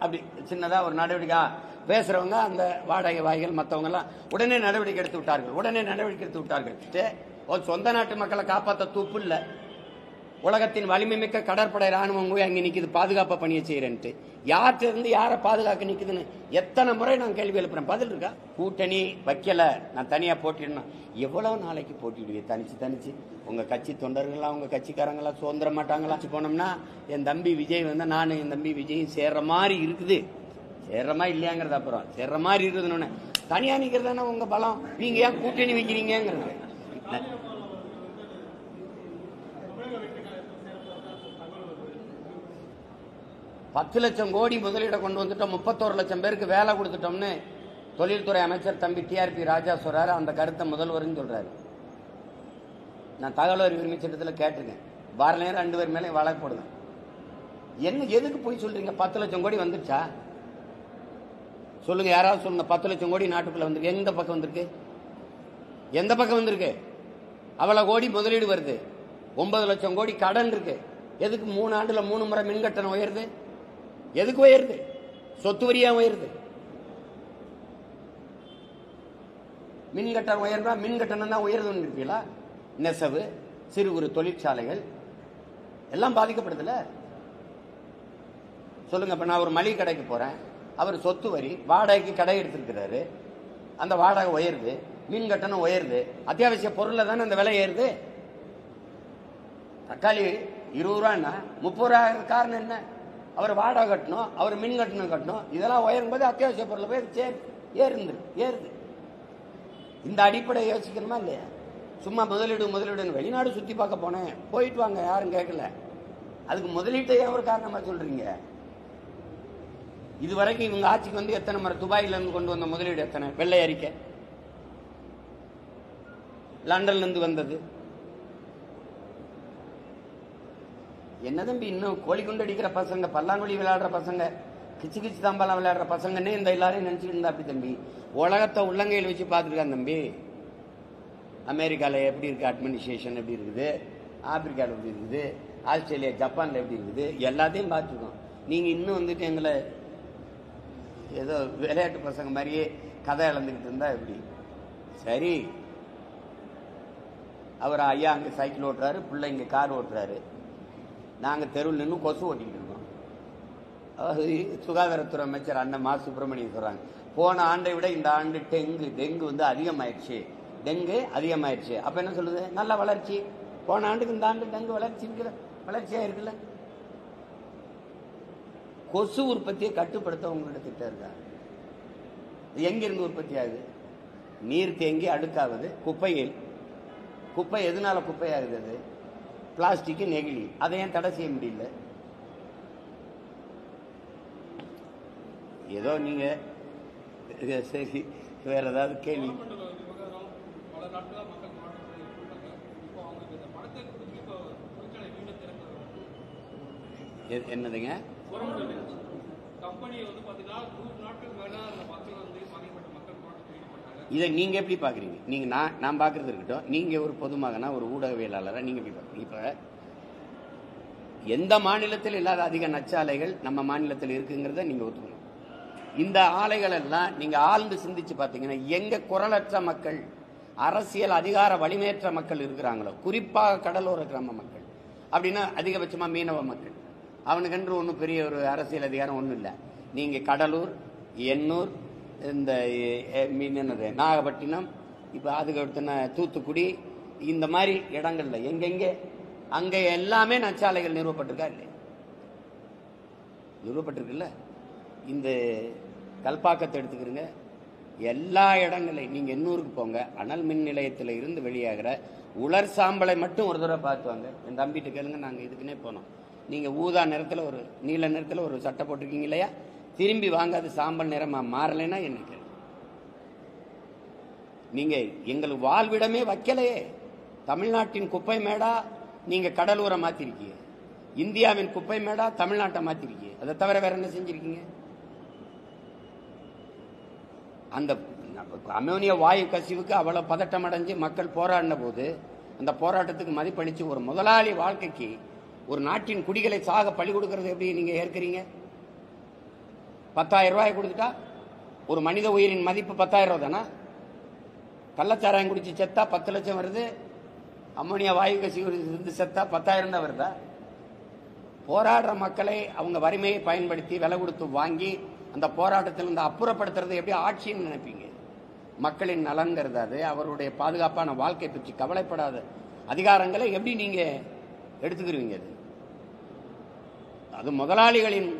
அப்படி சின்னதா ஒரு நடவடிக்கை பேசுறவங்க அந்த வாடகை வாய்கள் மற்றவங்க எல்லாம் உடனே நடவடிக்கை எடுத்து விட்டார்கள். சொந்த நாட்டு மக்களை காப்பாற்ற துப்பு இல்ல. உலகத்தின் வலிமை மிக்க கடற்படை ராணுவம் போய் அங்கே நிக்குது, பாதுகாப்பா பணியை செய்யறேன்ட்டு. யார்கிட்ட இருந்து யாரை பாதுகாக்க நிக்குதுன்னு எத்தனை முறை நான் கேள்வி எழுப்புறேன், பதில் இருக்கா? கூட்டணி வைக்கல, நான் தனியா போட்டிடணும். எவ்வளவு நாளைக்கு போட்டிடுவீங்க தனிச்சு? உங்க கட்சி தொண்டர்களா உங்க கட்சிக்காரங்களா சுதந்திர மாட்டாங்களா? போனோம்னா என் தம்பி விஜய் நானும் என் தம்பி விஜய் சேர்ற மாதிரி இருக்குது. சேர்றமா இல்லையாங்கிறது அப்புறம், சேர்ற மாதிரி இருக்குதுன்னு தனியா நிக்கிறதானே உங்க பலம். நீங்க ஏன் கூட்டணி வைக்கிறீங்கிறது. 10 லட்சம் கோடி முதலீட கொண்டு வந்துட்டோம், 31 லட்சம் பேருக்கு வேலை கொடுத்துட்டோம்னு தொழில்துறை அமைச்சர் தம்பி டிஆர்பி ராஜா சொல்றாரு. அந்த கருத்தை முதல்வர்னு சொல்றாரு. நான் தகவல் அறிவு உரிமை சட்டத்தில் கேட்டிருக்கேன். வார நேரம் 2 பேர் மேலே வழக்கு போடுங்க. என்ன எதுக்கு போய் சொல்றீங்க? 10 லட்சம் கோடி வந்துருச்சா சொல்லுங்க, யாராவது சொல்லுங்க. 10 லட்சம் கோடி நாட்டுக்குள்ள வந்திருக்கு. எந்த பக்கம் வந்திருக்கு? எந்த பக்கம் வந்திருக்கு? அவ்வளவு கோடி முதலீடு வருது, 9 லட்சம் கோடி கடன் இருக்கு. எதுக்கு 3 ஆண்டுல 3 முறை மின் கட்டணம் உயருது? எதுக்கு உயருது? சொத்து வரியா உயருது. மின் கட்டணம் உயர்ந்தா மின் கட்டணம் தான் உயருதுன்னு இருப்பீங்களா? நெசவு, சிறு குறு தொழிற்சாலைகள் எல்லாம் பாதிக்கப்படுதுல. சொல்லுங்க. இப்ப நான் ஒரு மளிகை கடைக்கு போறேன், அவர் சொத்து வரி வாடகைக்கு கடை எடுத்திருக்கிறாரு, அந்த வாடகை உயருது, மின் கட்டணம் உயருது. அத்தியாவசிய பொருள்ல தானே அந்த விலை ஏறுது. தக்காளி 20 ரூபான்னா 30 ரூபா காரணம் என்ன? அவர் வாடகை கட்டணும், அவர் மின் கட்டணம் கட்டணும். இதெல்லாம் உயரும் போது அத்தியாவசிய பொருள் போய் ஏறுது. இந்த அடிப்படை யோசிக்கணுமா இல்லையா? சும்மா முதலீடு வெளிநாடு சுத்தி பார்க்க போனேன், போயிட்டு வாங்க, யாரும் கேட்கல. அதுக்கு முதலீட்டை ஒரு காரணமா சொல்றீங்க. இதுவரைக்கும் இவங்க ஆட்சிக்கு வந்து எத்தனை முறை துபாயில இருந்து கொண்டு வந்த முதலீடு எத்தனை? வெள்ளை அறிக்கை லண்டன்ல இருந்து வந்தது என்ன தம்பி? இன்னும் கோழி குண்டு அடிக்கிற பசங்க, பல்லாங்குழி விளையாடுற பசங்க, கிச்சு தாம்பாலாம் விளையாடுற பசங்கன்னே இந்த எல்லாரையும் நினைச்சுட்டு இருந்தா அப்படி தம்பி. உலகத்தை உள்ளங்கையில் வச்சு பார்த்துருக்கான் தம்பி. அமெரிக்காவில் எப்படி இருக்கு அட்மினிஸ்ட்ரேஷன், எப்படி இருக்குது, ஆப்பிரிக்காவில் எப்படி இருக்குது, ஆஸ்திரேலியா ஜப்பான்ல எப்படி இருக்குது, எல்லாத்தையும் பார்த்துருக்கோம். நீங்க இன்னும் வந்துட்டு எங்களை ஏதோ விளையாட்டு பசங்க மாதிரியே கதை இழந்துக்கிட்டு இருந்தா எப்படி சரி? அவர் ஐயா அங்கே சைக்கிள் ஓட்டுறாரு, பிள்ளை இங்கே கார் ஓட்டுறாரு, நாங்கள் தெருவில் நின்று கொசு ஓட்டிக்கிட்டு இருக்கோம். சுகாதாரத்துறை அமைச்சர் அண்ணன் மா சுப்பிரமணியன் சொல்றாங்க, போன ஆண்டை விட இந்த ஆண்டு டெங்கு வந்து அதிகமாயிடுச்சு, அப்ப என்ன சொல்லுது? நல்ல வளர்ச்சி. போன ஆண்டுக்கு இந்த ஆண்டு டெங்கு வளர்ச்சியா இருக்குல்ல. கொசு உற்பத்தியை கட்டுப்படுத்த உங்களோட திட்டம் இருக்கா? எங்கிருந்து உற்பத்தி ஆகுது? நீர் தேங்கி அடுக்காவது, குப்பை எதனால குப்பையாகுது? அது பிளாஸ்டிக், நெகிழி. அதை ஏன் தடை செய்ய முடியல? ஏதோ நீங்க சரி, வேற ஏதாவது கேள்வி? என்னதுங்க? இதை நீங்க எப்படி பாக்குறீங்க? நீங்க நான் பாக்குறது இருக்கட்டும், நீங்க ஒரு பொதுமகனா, ஒரு ஊடகவியலாளரா நீங்க எப்படி பாக்குறீங்க? இப்ப எந்த மாநிலத்தில் இல்லாத அதிக நச்சாலைகள் நம்ம மாநிலத்தில் இருக்குங்கிறத நீங்க ஒத்துக்கணும். இந்த ஆலைகள் எல்லாம் நீங்க ஆழ்ந்து சிந்திச்சு பாத்தீங்கன்னா, எங்க குரலற்ற மக்கள், அரசியல் அதிகார வலிமையற்ற மக்கள் இருக்கிறாங்களோ, குறிப்பாக கடலோர கிராம மக்கள் அப்படின்னா அதிகபட்சமா மீனவ மக்கள், அவனுக்கென்று ஒன்றும் பெரிய ஒரு அரசியல் அதிகாரம் ஒன்றும் இல்லை. நீங்க கடலூர், எண்ணூர், இந்த என்னது நாகப்பட்டினம், இப்போ அதுக்கு அடுத்த தூத்துக்குடி, இந்த மாதிரி இடங்கள்ல எங்கெங்கே அங்கே எல்லாமே நச்சாலைகள் நிறுவப்பட்டிருக்கா இல்லை? நிறுவப்பட்டிருக்குல்ல. இந்த கல்பாக்கத்தை எடுத்துக்கிறீங்க, எல்லா இடங்களையும் நீங்க எண்ணூருக்கு போங்க, அனல் மின் நிலையத்தில் இருந்து வெளியாகிற உலர் சாம்பலை மட்டும் ஒரு தடவை பார்த்துவாங்க. என் தம்பிட்டு கேளுங்க, நாங்கள் இதுக்குன்னே போனோம். நீங்க ஊதா நிறத்தில் ஒரு நீல நிறத்தில் ஒரு சட்டை போட்டிருக்கீங்க இல்லையா, திரும்பி வாங்க, அது சாம்பல் நிறமா மாறலைன்னா என்ன கேள்வி? நீங்க எங்களுக்கு வாழ்விடமே வைக்கலையே. தமிழ்நாட்டின் குப்பை மேடா நீங்க கடலூரை மாத்திருக்கீங்க, இந்தியாவின் குப்பை மேடா தமிழ்நாட்டை மாத்திருக்கீங்க. அதை தவிர வேற என்ன செஞ்சிருக்கீங்க? அந்த அமோனியா வாயு கசிவுக்கு அவ்வளவு பதட்டம் அடைஞ்சு மக்கள் போராடின போது, அந்த போராட்டத்துக்கு மதிப்பளிச்சு ஒரு முதலாளி வாழ்க்கைக்கு ஒரு நாட்டின் குடிகளை சாக பழி கொடுக்கறது எப்படி நீங்க ஏற்கிறீங்க? 10,000 ரூபாய் கொடுத்துட்டா ஒரு மனித உயிரின் மதிப்பு 10,000 ரூபா தானா? கள்ளச்சாராயம் குடிச்சு செத்தா 10 லட்சம் வருது, அம்மோனியா வாயு கசி இருந்து செத்தா 10,000 தான் வருதா? போராடுற மக்களை அவங்க வறுமையை பயன்படுத்தி விலை கொடுத்து வாங்கி அந்த போராட்டத்திலிருந்து அப்புறப்படுத்துறது எப்படி ஆட்சின்னு நினைப்பீங்க? மக்களின் நலன்கிறது அது. அவருடைய பாதுகாப்பான வாழ்க்கை பற்றி கவலைப்படாத அதிகாரங்களை எப்படி நீங்க எடுத்துக்கிறீங்க? அது முதலாளிகளின்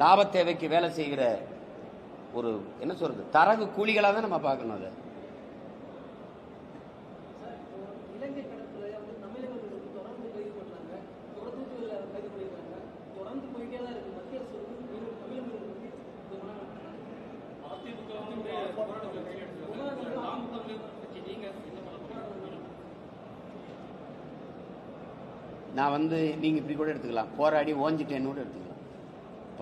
லாப தேவைக்கு வேலை செய்கிற ஒரு என்ன சொல்றது தரகு கூலிகளாக தான் நம்ம பார்க்கணும். அதை நான் நீங்க இப்படி கூட எடுத்துக்கலாம், போராடி ஓஞ்சிட்டேன்னு கூட எடுத்துக்கலாம்.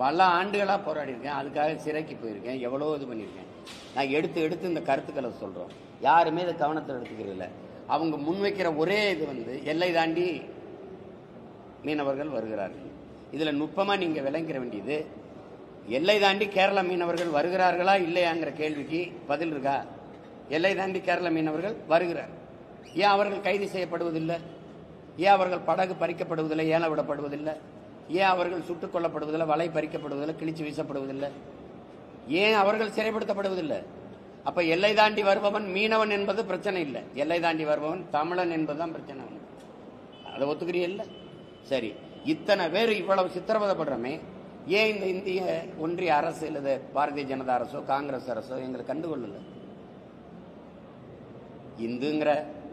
பல ஆண்டுகளாக போராடி இருக்கேன், அதுக்காக சிறைக்கு போயிருக்கேன், எவ்வளோ இது பண்ணியிருக்கேன். நான் எடுத்து இந்த கருத்துக்களை சொல்கிறோம். யாருமே இதை கவனத்தில் எடுத்துக்கிறது இல்லை. அவங்க முன்வைக்கிற ஒரே இது எல்லை தாண்டி மீனவர்கள் வருகிறார்கள். இதில் நுட்பமாக நீங்கள் விளங்கிற வேண்டியது, எல்லை தாண்டி கேரள மீனவர்கள் வருகிறார்களா இல்லையாங்கிற கேள்விக்கு பதில் இருக்கா? எல்லை தாண்டி கேரள மீனவர்கள் வருகிறார். ஏன் அவர்கள் கைது செய்யப்படுவதில்லை? ஏன் அவர்கள் படகு பறிக்கப்படுவதில்லை, ஏல விடப்படுவதில்லை? ஏன் அவர்கள் சுட்டுக் கொல்லப்படுவதில்லை, வலை பறிக்கப்படுவதில்லை, கிழிச்சு வீசப்படுவதில்லை? ஏன் அவர்கள் சிறைப்படுத்தப்படுவதில்லை? அப்ப எல்லை தாண்டி வருபவன் மீனவன் என்பது பிரச்சனை இல்லை, எல்லை தாண்டி வருபவன் தமிழன் என்பதுதான் பிரச்சனை. அதை ஒத்துக்கிறீ இல்லை? சரி, இத்தனை பேர் இவ்வளவு சித்திரவதைப்படுறமே, ஏன் இந்த இந்திய ஒன்றிய அரசு அல்லது பாரதிய ஜனதா அரசோ காங்கிரஸ் அரசோ எங்களை கண்டுகொள்ளல? இந்துங்கிற,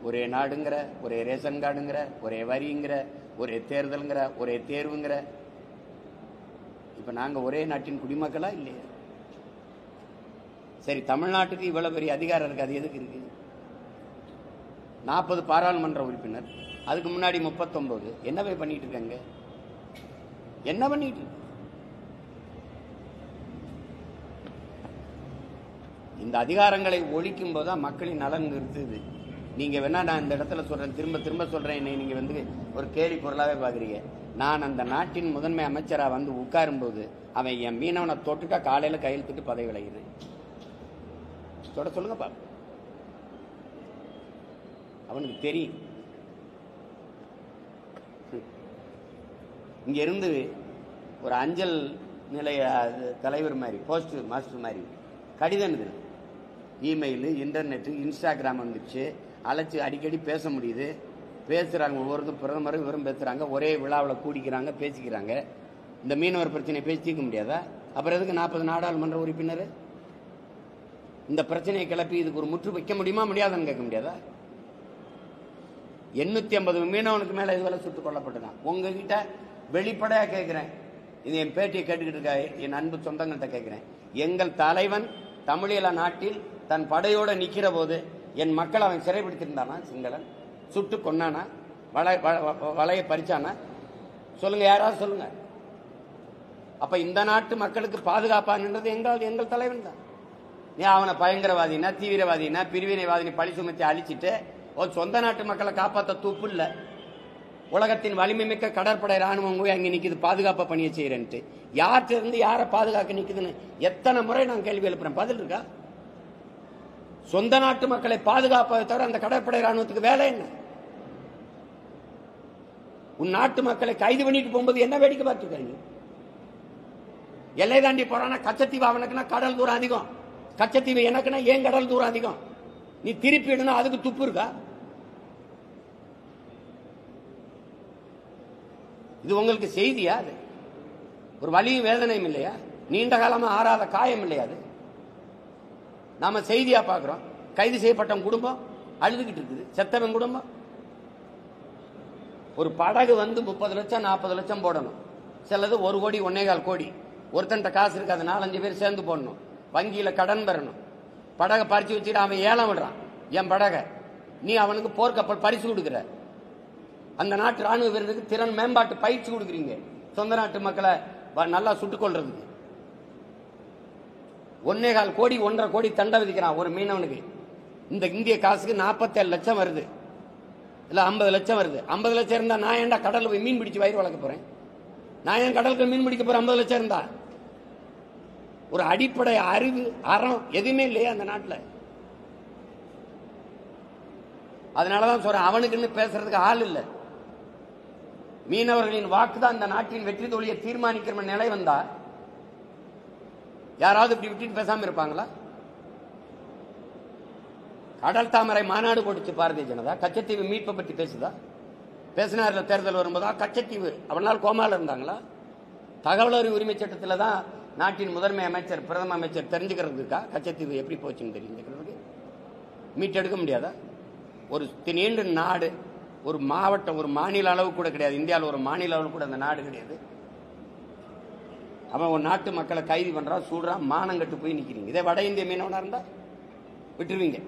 ஒரே நாடுங்கிற, ஒரே ரேஷன் கார்டுங்கிற, ஒரே வரிங்கிற, ஒரே தேர்தல்ங்கிற, ஒரே தேர்வுங்கிற. இப்ப நாங்க ஒரே நாட்டின் குடிமக்களா இல்லையா? சரி, தமிழ்நாட்டுக்கு இவ்வளவு பெரிய அதிகாரம் இருக்கு, அது எதுக்கு இருக்கு? 40 பாராளுமன்ற உறுப்பினர், அதுக்கு முன்னாடி 39. என்ன போய் பண்ணிட்டு இருக்காங்க? என்ன பண்ணிட்டு இருக்கு? இந்த அதிகாரங்களை ஒழிக்கும் போதுதான் மக்களின் நலன் இருக்குது. நீங்க வேணா, நான் இந்த இடத்துல சொல்றேன், திரும்ப திரும்ப சொல்றேன், என்னை நீங்க ஒரு கேலி பொருளாவே பாக்குறீங்க. நான் அந்த நாட்டின் முதன்மை அமைச்சரா உட்காரும் போது அவன் என் மீனவனை தொட்டுட்டா காலையில கையெழுத்துட்டு பதவி விலகிறேன். தொட சொல்லுங்க பா, அவனுக்கு தெரியும். இங்க இருந்து ஒரு அஞ்சல் நிலைய தலைவர் மாதிரி, போஸ்ட் மாஸ்டர் மாதிரி கடிதம், இமெயில், இன்டர்நெட், இன்ஸ்டாகிராம் வந்துச்சு, அழைச்சி அடிக்கடி பேச முடியுது, பேசுறாங்க. ஒவ்வொருத்தரும் பிரதமரும் இவரும் பேசுறாங்க, ஒரே விழாவில் கூடிக்கிறாங்க, பேசிக்கிறாங்க. இந்த மீனவர் பிரச்சனையை பேசி தீர்க்க முடியாதா? அப்புறம் எதுக்கு 40 நாடாளுமன்ற உறுப்பினர்? இந்த பிரச்சனையை கிளப்பி இதுக்கு ஒரு முற்று வைக்க முடியுமா முடியாதுன்னு கேட்க முடியாதா? 850 மீனவனுக்கு மேல இதுவரை சுட்டுக் கொல்லப்பட்டுதான். உங்ககிட்ட வெளிப்படையா கேட்கிறேன், இது என் பேட்டியை கேட்டுக்கிட்டு இருக்க என் அன்பு சொந்தங்கள்கிட்ட கேட்கிறேன். எங்கள் தலைவன் தமிழீழ நாட்டில் தன் படையோட நிக்கிற போது என் மக்கள் அவன் சிறைபிடித்திருந்தானா? சிங்களன் சுட்டு கொன்னானா? வலையை பறிச்சானா? சொல்லுங்க, யாராவது சொல்லுங்க. அப்ப இந்த நாட்டு மக்களுக்கு பாதுகாப்பான்ன்றது எங்கள் தலைவன் தான். நீ அவனை பயங்கரவாதினா, தீவிரவாதினா, பிரிவினைவாதினை பழி சுமத்தி அழிச்சிட்டு சொந்த நாட்டு மக்களை காப்பாற்ற துப்பு இல்ல. உலகத்தின் வலிமை மிக்க கடற்படை ராணுவம் போய் அங்க நிக்குது, பாதுகாப்பா பணியை செய்யறேன்ட்டு. யார்கிட்ட இருந்து யாரை பாதுகாக்க நிக்குதுன்னு எத்தனை முறை நான் கேள்வி எழுப்புறேன், பதில் இருக்கா? சொந்த நாட்டு மக்களை பாதுகாப்பதை தவிர அந்த கடற்படை ராணுவத்துக்கு வேலை என்ன? உன் நாட்டு மக்களை கைது பண்ணிட்டு போகும்போது என்ன வேடிக்கை பார்த்துருக்காங்க? எல்லை தாண்டி போறானா கச்சத்தீவு அவனுக்குன்னா கடல் தூரம் அதிகம், கச்சத்தீவு எனக்குன்னா ஏன் கடல் தூரம் அதிகம்? நீ திருப்பி இடணும், அதுக்கு துப்பு இருக்கா? இது உங்களுக்கு செய்தியா? அது ஒரு வலியும் வேதனையும் இல்லையா? நீண்ட காலமா ஆறாத காயம் இல்லையா? அது நாம செய்தியா பாக்குறோம். கைது செய்யப்பட்ட குடும்பம் அழுதுகிட்டு இருக்குது, செத்தவன் குடும்பம். ஒரு படகு 30 லட்சம் 40 லட்சம் போடணும், சிலது 1 கோடி 1.25 கோடி. ஒருத்தன் காசு இருக்காது, 4-5 பேர் சேர்ந்து போடணும், வங்கியில கடன் பெறணும். படகை பறிச்சு வச்சுட்டு அவன் ஏலம் விடுறான், என் படக நீ அவனுக்கு போர்க்கப்பல் பரிசு கொடுக்குற. அந்த நாட்டு ராணுவ வீரருக்கு திறன் மேம்பாட்டு பயிற்சி கொடுக்குறீங்க, சொந்த நாட்டு மக்களை நல்லா சுட்டுக் கொள்றதுக்கு. 1.25 கோடி 1.5 கோடி தண்டை விதிக்கிறான் ஒரு மீனவனுக்கு. இந்த இந்திய காசுக்கு 47 லட்சம் வருது, இல்ல 50 லட்சம் வருது. 50 லட்சம் இருந்தா நான் ஏன்டா கடல்ல போய் மீன் பிடிச்சு வயிறு வளர்க்க போறேன்? நான் ஏன் கடலுக்கு மீன் பிடிக்க போறேன்? 50 லட்சம் இருந்தா ஒரு அடிப்படை அறிவு அறம் எதுவுமே இல்லையா அந்த நாட்டில். அதனாலதான் சொல்றேன், அவனுக்குன்னு பேசுறதுக்கு ஆள் இல்லை. மீனவர்களின் வாக்கு தான் இந்த நாட்டின் வெற்றி தோல்வியை தீர்மானிக்கிற நிலை வந்தா யாராவது இப்படி விட்டுட்டு பேசாம இருப்பாங்களா? கடல் தாமரை மாநாடு போட்டுச்சு பாரதிய ஜனதா. கச்சத்தீவு மீட்பை பற்றி பேசுதா? பேசினார்ல தேர்தல் வரும்போதா கச்சத்தீவு அவனால் கோமால இருந்தாங்களா? தகவல் அறிவு உரிமை சட்டத்தில் தான் நாட்டின் முதன்மை அமைச்சர் பிரதம அமைச்சர் தெரிஞ்சுக்கிறதுக்கா கச்சத்தீவு எப்படி போச்சுன்னு தெரிஞ்சுக்கிறதுக்கு மீட்டெடுக்க முடியாதா? ஒரு நீண்ட நாடு, ஒரு மாவட்டம், ஒரு மாநில அளவு கூட கிடையாது. இந்தியாவில் ஒரு மாநில அளவு கூட அந்த நாடு கிடையாது. அவன் ஒரு நாட்டு மக்களை கைது பண்றான், சூடுறான், மானங்கட்டு போய் நிக்கிறீங்க. இதே வட இந்திய மீனவனா இருந்தா விட்டுருவீங்க.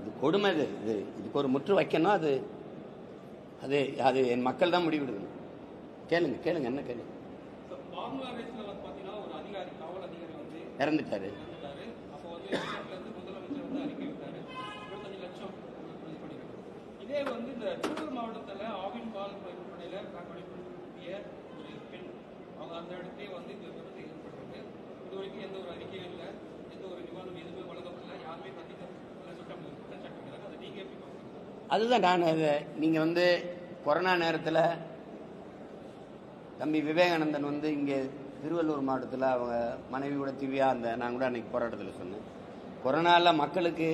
இது கொடுமை. இதுக்கு ஒரு முற்று வைக்கணும். அது அது அது என் மக்கள் தான் முடிவிடுது. கேளுங்க கேளுங்க, என்ன கேளுங்க. இறந்துட்டாரு. இதே வந்து இந்த திருவள்ளூர் மாவட்டத்தில் ஆவின் பால் படையில் கண்டுபிடிக்கக்கூடிய ஒரு பெண், அவங்க அந்த இடத்துல வந்து இந்த விபத்து ஏற்பட்டிருக்கு. இது வரைக்கும் எந்த ஒரு அறிக்கையும் இல்லை, எந்த ஒரு நிவாரணம் எதுவுமே வழங்கப்படல, யாருமே சட்டம் குற்றச்சாட்டுங்கிறாங்க. அதை நீங்க எப்படி பார்க்குறீங்க? அதுதான் நான் நீங்க வந்து கொரோனா நேரத்தில் தம்பி விவேகானந்தன் வந்து இங்கே திருவள்ளூர் மாவட்டத்தில் அவங்க மனைவியோட திவ்யா நான் கூட அன்னைக்கு போராட்டத்தில் சொன்னேன். கொரோனாவில் மக்களுக்கு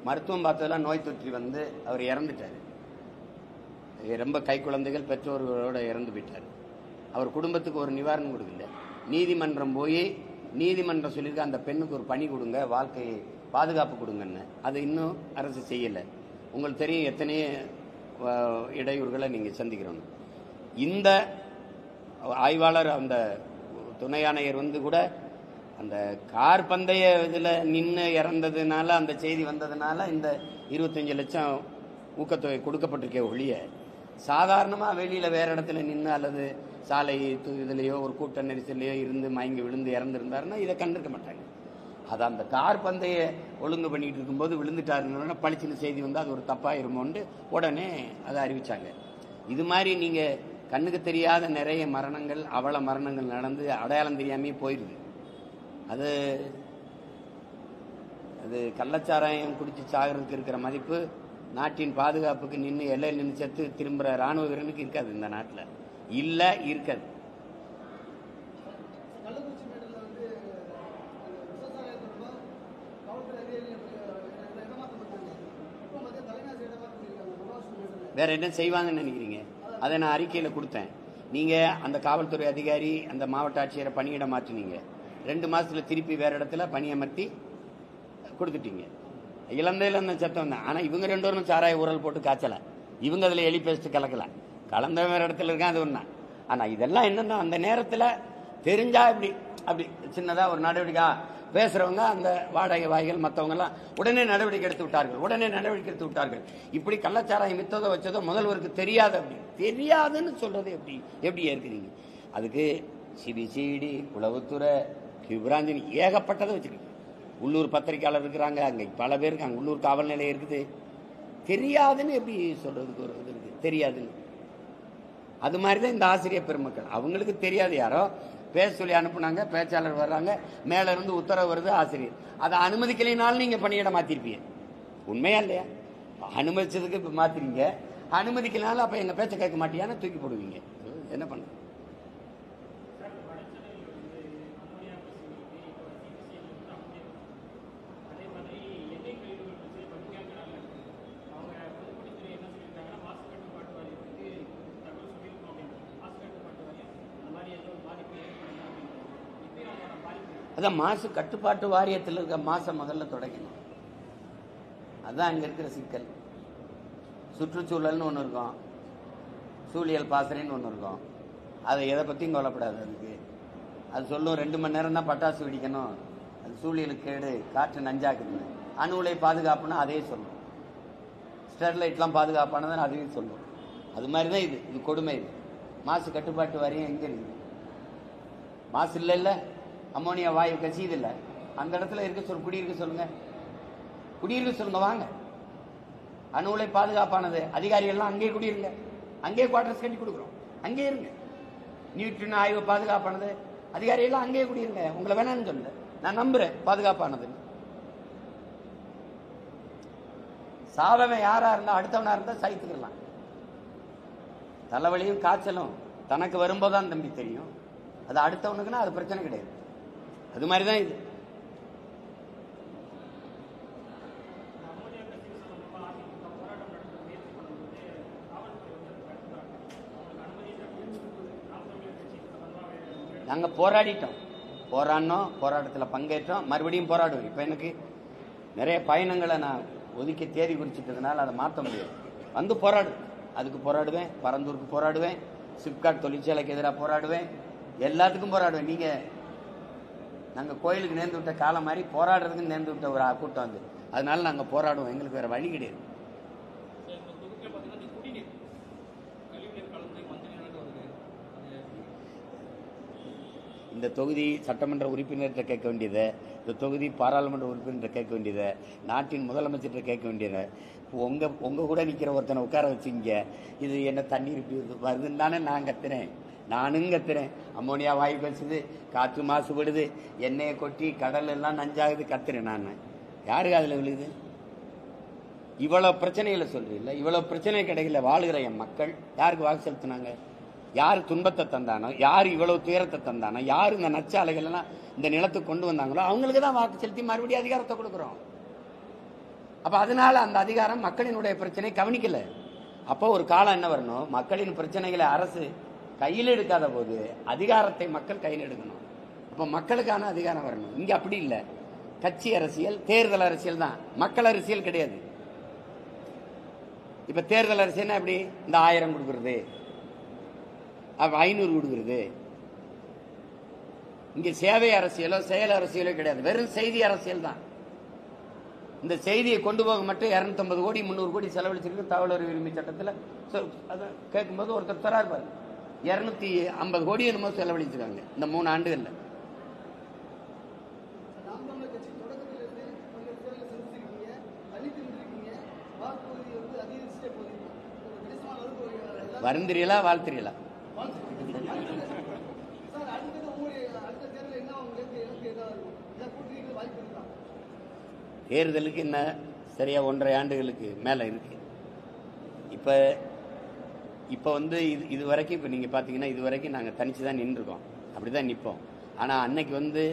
மருத்துவம் பார்த்ததெல்லாம் நோய் தொற்றி வந்து அவர் இறந்துட்டார். ரொம்ப கை குழந்தைகள் பெற்றோர்களோட இறந்து போயிட்டார். அவர் குடும்பத்துக்கு ஒரு நிவாரணம் கொடுக்கல. நீதிமன்றம் போய் நீதிமன்றம் சொல்லியிருக்க அந்த பெண்ணுக்கு ஒரு பணி கொடுங்க, வாழ்க்கையை பாதுகாப்பு கொடுங்கன்னு. அது இன்னும் அரசு செய்யலை. உங்களுக்கு தெரியும் எத்தனையோ இடையூறுகளை நீங்கள் சந்திக்கிறோம். இந்த ஆய்வாளர் அந்த துணை ஆணையர் வந்து கூட அந்த கார் பந்தய இதில் நின்று இறந்ததுனால அந்த செய்தி வந்ததுனால இந்த 25 லட்சம் ஊக்கத்தொகை கொடுக்கப்பட்டிருக்கே ஒழிய சாதாரணமாக வெளியில் வேற இடத்துல நின்று அல்லது சாலை இதுலேயோ ஒரு கூட்ட நெரிசல்லையோ இருந்து மயங்கி விழுந்து இறந்துருந்தாருன்னா இதை கண்டிருக்க மாட்டாங்க. அது அந்த கார் பந்தய ஒழுங்கு பண்ணிட்டு இருக்கும்போது விழுந்துட்டாருன்னா பளிச்சுன்னு செய்தி வந்து அது ஒரு தப்பாயிருமோன்னு உடனே அதை அறிவிச்சாங்க. இது மாதிரி நீங்கள் கண்ணுக்கு தெரியாத நிறைய மரணங்கள், அவல மரணங்கள் நடந்து அடையாளம் தெரியாமையே போயிடுது. அது அது கள்ளச்சாராயம் குடிச்சு சாகிறதுக்கு இருக்கிற மதிப்பு நாட்டின் பாதுகாப்புக்கு நின்று எல்லையில் நின்று செத்து திரும்புகிற ராணுவ வீரனுக்கு இருக்காது. இந்த நாட்டில் இல்லை, இருக்காது. வேற என்ன செய்வாங்கன்னு நினைக்கிறீங்க? அதை நான் அறிக்கையில் கொடுத்தேன். நீங்கள் அந்த காவல்துறை அதிகாரி அந்த மாவட்ட ஆட்சியரை பணியிட மாற்றினீங்க. 2 மாதத்தில் திருப்பி வேற இடத்துல பணியமர்த்தி கொடுத்துட்டீங்க. இளந்த சத்தம் தான். ஆனால் இவங்க 2 பேரும் சாராய ஊரல் போட்டு காய்ச்சலை. இவங்க அதில் எலி பேஸ்ட் கலக்கலை. கலந்த வேற இடத்துல இருக்கான், அது ஒன்றா. ஆனால் இதெல்லாம் என்னன்னா அந்த நேரத்தில் தெரிஞ்சா இப்படி அப்படி சின்னதாக ஒரு நடவடிக்கை பேசுகிறவங்க அந்த வாடகை வாய்கள் மற்றவங்கெல்லாம் உடனே நடவடிக்கை எடுத்து விட்டார்கள். இப்படி கள்ளச்சாராயம் வித்ததோ வச்சதோ முதல்வருக்கு தெரியாது. அப்படி தெரியாதுன்னு சொல்றது எப்படி ஏற்கிறீங்க? அதுக்கு சிபிசிடி, உளவுத்துறை, கியூபிராஞ்சினி ஏகப்பட்டதை வச்சிருக்கீங்க. உள்ளூர் பத்திரிகையாளர் இருக்கிறாங்க, அங்கே பல பேர் இருக்காங்க, உள்ளூர் காவல் நிலையம் இருக்குது. தெரியாதுன்னு எப்படி சொல்றதுக்கு ஒரு இது இருக்கு? தெரியாதுன்னு அது மாதிரி தான் இந்த ஆசிரியர் பெருமக்கள். அவங்களுக்கு தெரியாது. யாரோ பேச சொல்லி அனுப்புனாங்க, பேச்சாளர் வர்றாங்க, மேல இருந்து உத்தரவு வருது, ஆசிரியர் அதை அனுமதிக்கலைனாலும் நீங்க பணியிட மாத்திருப்பீங்க. உண்மையா இல்லையா? அனுமதிச்சதுக்கு இப்ப மாத்திரீங்க, அனுமதிக்கலனாலும் அப்ப எங்க பேச்ச கேட்க மாட்டியான்னு தூக்கி போடுவீங்க. என்ன பண்ண? அதான் மாசு கட்டுப்பாட்டு வாரியத்தில் இருக்க மாசம் முதல்ல தொடங்கணும். அதுதான் அங்க இருக்கிற சிக்கல். சுற்றுச்சூழல்னு ஒன்று இருக்கும், சூழியல் பாசறைன்னு ஒன்று இருக்கும். அதை எதை பற்றியும் கவலைப்படாது. அது சொல்லும் 2 மணி நேரம் தான் பட்டாசு வெடிக்கணும், அது சூழியலுக்கு கேடு, காற்று நஞ்சாக்குதுன்னு. அணு உலை பாதுகாப்புன்னா அதே சொல்லும். ஸ்டெர்லைட்லாம் பாதுகாப்பானதுன்னு அதையும் சொல்லும். அது மாதிரி தான் இது கொடுமை. இது மாசு கட்டுப்பாட்டு வாரியம் எங்கே இருக்குது? மாசு இல்லை, அம்மோனியா வாயு கசியுது இல்லை, அந்த இடத்துல இருக்க குடியிருக்க சொல்லுங்க, வாங்க. அணு உலை பாதுகாப்பானது, அதிகாரிகள்லாம் அங்கேயே குடியிருங்க, அங்கேயே குவார்டர்ஸ் கட்டி கொடுக்குறோம். அங்கே இருங்க. நியூட்ரின் ஆய்வு பாதுகாப்பானது அதிகாரிகள் அங்கேயே குடியிருங்க. உங்களை வேணான்னு சொல்ல, நான் நம்புறேன் பாதுகாப்பானது. சாதவன் யாரா இருந்தா அடுத்தவனா இருந்தா சகித்துக்கலாம். தலைவலியும் காய்ச்சலும் தனக்கு வரும்போதுதான் தம்பி தெரியும். அது அடுத்தவனுக்குன்னா அது பிரச்சனை கிடையாது. அது மாதிரிதான் இது. நாங்க போராடிட்டோம், போராடினோம், போராட்டத்தில் பங்கேற்றோம், மறுபடியும் போராடுவோம். இப்ப எனக்கு நிறைய பயணங்களை நான் ஒதுக்கி தேதி குறிச்சிட்டதுனால அதை மாற்ற முடியாது. வந்து போராடுவேன், அதுக்கு போராடுவேன், பரந்தூருக்கு போராடுவேன், சிப்காட் தொழிற்சாலைக்கு எதிராக போராடுவேன், எல்லாத்துக்கும் போராடுவேன். நீங்க நாங்க கோயிலுக்கு நேர்ந்து விட்ட காலம் மாதிரி போராடுறதுக்கு நேர்ந்து விட்ட ஒரு கூட்டம் வந்து, அதனால நாங்க போராடுவோம். எங்களுக்கு வேற வழி கிடையாது. இந்த தொகுதி சட்டமன்ற உறுப்பினர்கிட்ட கேட்க வேண்டியதை, இந்த தொகுதி பாராளுமன்ற உறுப்பினர்கிட்ட கேட்க வேண்டியதை, நாட்டின் முதலமைச்சர்கிட்ட கேட்க வேண்டியதை, உங்க கூட நிக்கிற ஒருத்தனை உட்கார வச்சுங்க, இது என்ன தண்ணீர் வருதுன்னு தானே நான் கத்துறேன். நானும் கத்துறேன். அம்மோனியா வாயு கழிச்சுது, காற்று மாசுபடுது, எண்ணெயை கொட்டி கடல் எல்லாம் நஞ்சாகுது, கத்துறேன். நான் யாருக்கு அதுல விழுது? இவ்வளவு பிரச்சனைகளை சொல்றீங்களா? இவ்வளவு பிரச்சனை கிடைக்கல வாழுகிற என் மக்கள் யாருக்கு வாக்கு செலுத்தினாங்க? யார் துன்பத்தை தந்தானோ, யார் இவ்வளவு துயரத்தை தந்தானோ, யார் இந்த நச்சாலைகள் எல்லாம் இந்த நிலத்துக்கு கொண்டு வந்தாங்களோ அவங்களுக்கு தான் வாக்கு செலுத்தி மறுபடியும் அதிகாரத்தை கொடுக்குறோம். அப்ப அதனால அந்த அதிகாரம் மக்களினுடைய பிரச்சனை கவனிக்கல. அப்போ ஒரு காலம் என்ன வரணும், மக்களின் பிரச்சனைகளை அரசு கையில் எடுக்காத போது அதிகாரத்தை மக்கள் கையில் எடுக்கணும். அப்ப மக்களுக்கான அதிகாரம் வரணும். இங்க அப்படி இல்லை. கட்சி அரசியல், தேர்தல் அரசியல் தான், மக்கள் அரசியல் கிடையாது. இப்ப தேர்தல் அரசியல் எப்படி, இந்த 1000 கொடுக்கறது, 500 கொடுக்கிறது. இங்க சேவை அரசியலோ செயல் அரசியலோ கிடையாது, வெறும் செய்தி அரசியல் தான். இந்த செய்தியை கொண்டு போக மட்டும் 250 கோடி 300 கோடி செலவழிச்சிருக்கு தகவல் அறிவு உரிமை சட்டத்தில். கேட்கும்போது ஒருத்தர் தராரு பாரு, 250 கோடி என்னமோ செலவழிச்சிருக்காங்க இந்த 3 ஆண்டுகள்ல. வருந்திரீங்களா வாழ்த்துறீங்களா? தேர்தலுக்கு என்ன சரியா 1.5 ஆண்டுகளுக்கு மேல இருக்கு. இப்ப வந்து இது வரைக்கும் இப்ப நீங்க பாத்தீங்கன்னா இது வரைக்கும் நாங்க தனிச்சுதான் நின்றுருக்கோம், அப்படிதான் நிற்போம். ஆனா அன்னைக்கு வந்து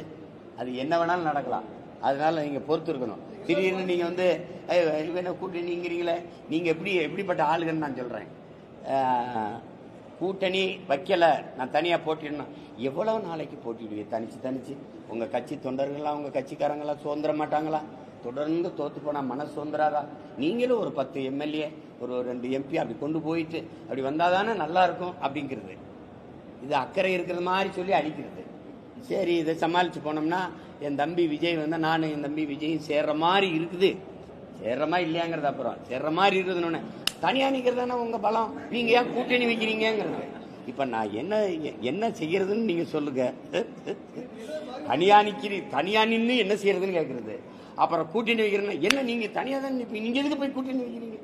அது என்ன வேணாலும் நடக்கலாம். அதனால நீங்க பொறுத்து இருக்கணும். திடீர்னு நீங்க வந்து இவனை கூட்டணிங்கிறீங்களே, நீங்க எப்படிப்பட்ட ஆளுகன்னு நான் சொல்றேன். கூட்டணி வைக்கல, நான் தனியா போட்டிடணும். எவ்வளவு நாளைக்கு போட்டிடுவீங்க தனிச்சு? உங்க கட்சி தொண்டர்கள்லாம் உங்க கட்சிக்காரங்களாம் சுதந்திர மாட்டாங்களா? தொடர்ந்து தோத்து போனா மனசு சுதந்திராதா? நீங்களும் ஒரு 10 எம்எல்ஏ, ஒரு 2 எம்பி அப்படி கொண்டு போயிட்டு அப்படி வந்தாதானே நல்லா இருக்கும் அப்படிங்கிறது. இது அக்கறை இருக்கிறது மாதிரி சொல்லி அடிக்கிறது. சரி, இதை சமாளிச்சு போனோம்னா என் தம்பி விஜய் வந்து நானும் என் தம்பி விஜயும் சேர்ற மாதிரி இருக்குது. சேர்றமா இல்லையாங்கிறது அப்புறம். சேர்ற மாதிரி இருக்குதுன்னு தனியா நிக்கிறதானே உங்க பலம். நீங்க ஏன் கூட்டணி வைக்கிறீங்கிறது. இப்ப நான் என்ன செய்யறதுன்னு நீங்க சொல்லுங்க. தனியா நின்று என்ன செய்யறதுன்னு கேட்கறது. அப்புறம் கூட்டணி வைக்கிறேன்னா என்ன, நீங்க தனியா தான் நீங்க எதுக்கு போய் கூட்டணி வைக்கிறீங்க?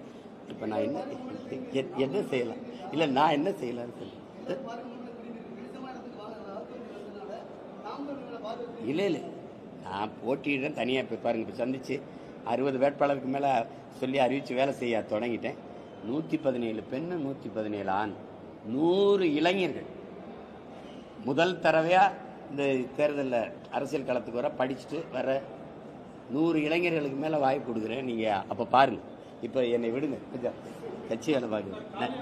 இப்ப நான் என்ன செய்யலாம்? இல்ல நான் என்ன செய்யலாம்? இல்ல நான் போட்டிடுறேன் தனியா. இப்ப பாருங்க, இப்ப சந்திச்சு 60 வேட்பாளருக்கு மேல சொல்லி அறிவிச்சு வேலை செய்ய தொடங்கிட்டேன். 117 பெண், 117 ஆண், 100 இளைஞர்கள். முதல் தடவையா இந்த தேர்தலில் அரசியல் களத்துக்கு வர படிச்சுட்டு வர 100 இளைஞர்களுக்கு மேல வாய்ப்பு கொடுக்குறேன். நீங்க அப்ப பாருங்க. இப்ப என்னை விடுங்க, கொஞ்சம் கட்சி வேலை பாக்குறேன்.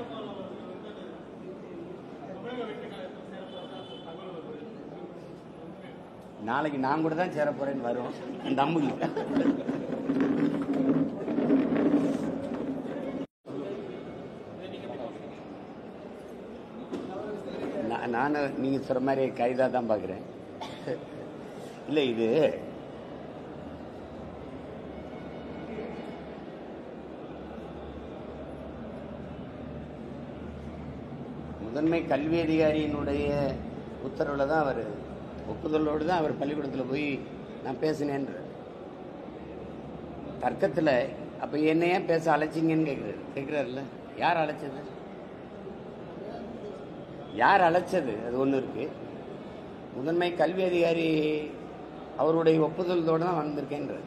நாளைக்கு நான் கூட தான் சேர போறேன்னு வரும் அந்த அம்முங்க. நானும் நீங்க சொல்ற மாதிரி கைதா தான் பாக்குறேன். இல்ல இது முதன்மை கல்வி அதிகாரியினுடைய உத்தரவுல தான் அவர் ஒப்புதலோடு தான் அவர் பள்ளிக்கூடத்தில் போய் நான் பேசினேன்ற தர்க்கத்தில். அப்போ என்ன ஏன் பேச அழைச்சிங்கன்னு கேட்குறாருல்ல. யார் அழைச்சது? யார் அழைச்சது அது ஒன்று இருக்கு. முதன்மை கல்வி அதிகாரி அவருடைய ஒப்புதலோடு தான் வந்திருக்கேன்றது.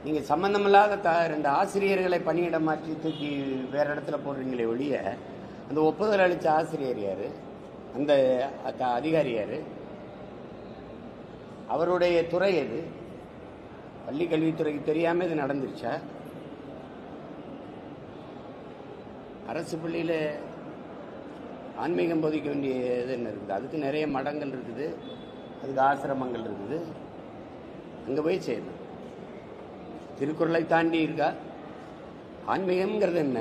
நீங்கள் சம்பந்தமில்லாத 2 ஆசிரியர்களை பணியிட மாற்றி தூக்கி வேற இடத்துல போடுறீங்களே ஒழிய, அந்த ஒப்புதல் அளித்த ஆசிரியர் யாரு, அந்த அதிகாரி யாரு, அவருடைய துறை எது? பள்ளி கல்வித்துறைக்கு தெரியாம இது நடந்துருச்சா? அரசு பள்ளியில ஆன்மீகம் போதிக்க வேண்டியது என்ன இருக்குது? அதுக்கு நிறைய மடங்கள் இருக்குது, அதுக்கு ஆசிரமங்கள் இருக்குது, அங்க போய் செய்யணும். திருக்குறளை தாண்டி இருக்கா? ஆன்மீகம்ங்கிறது என்ன?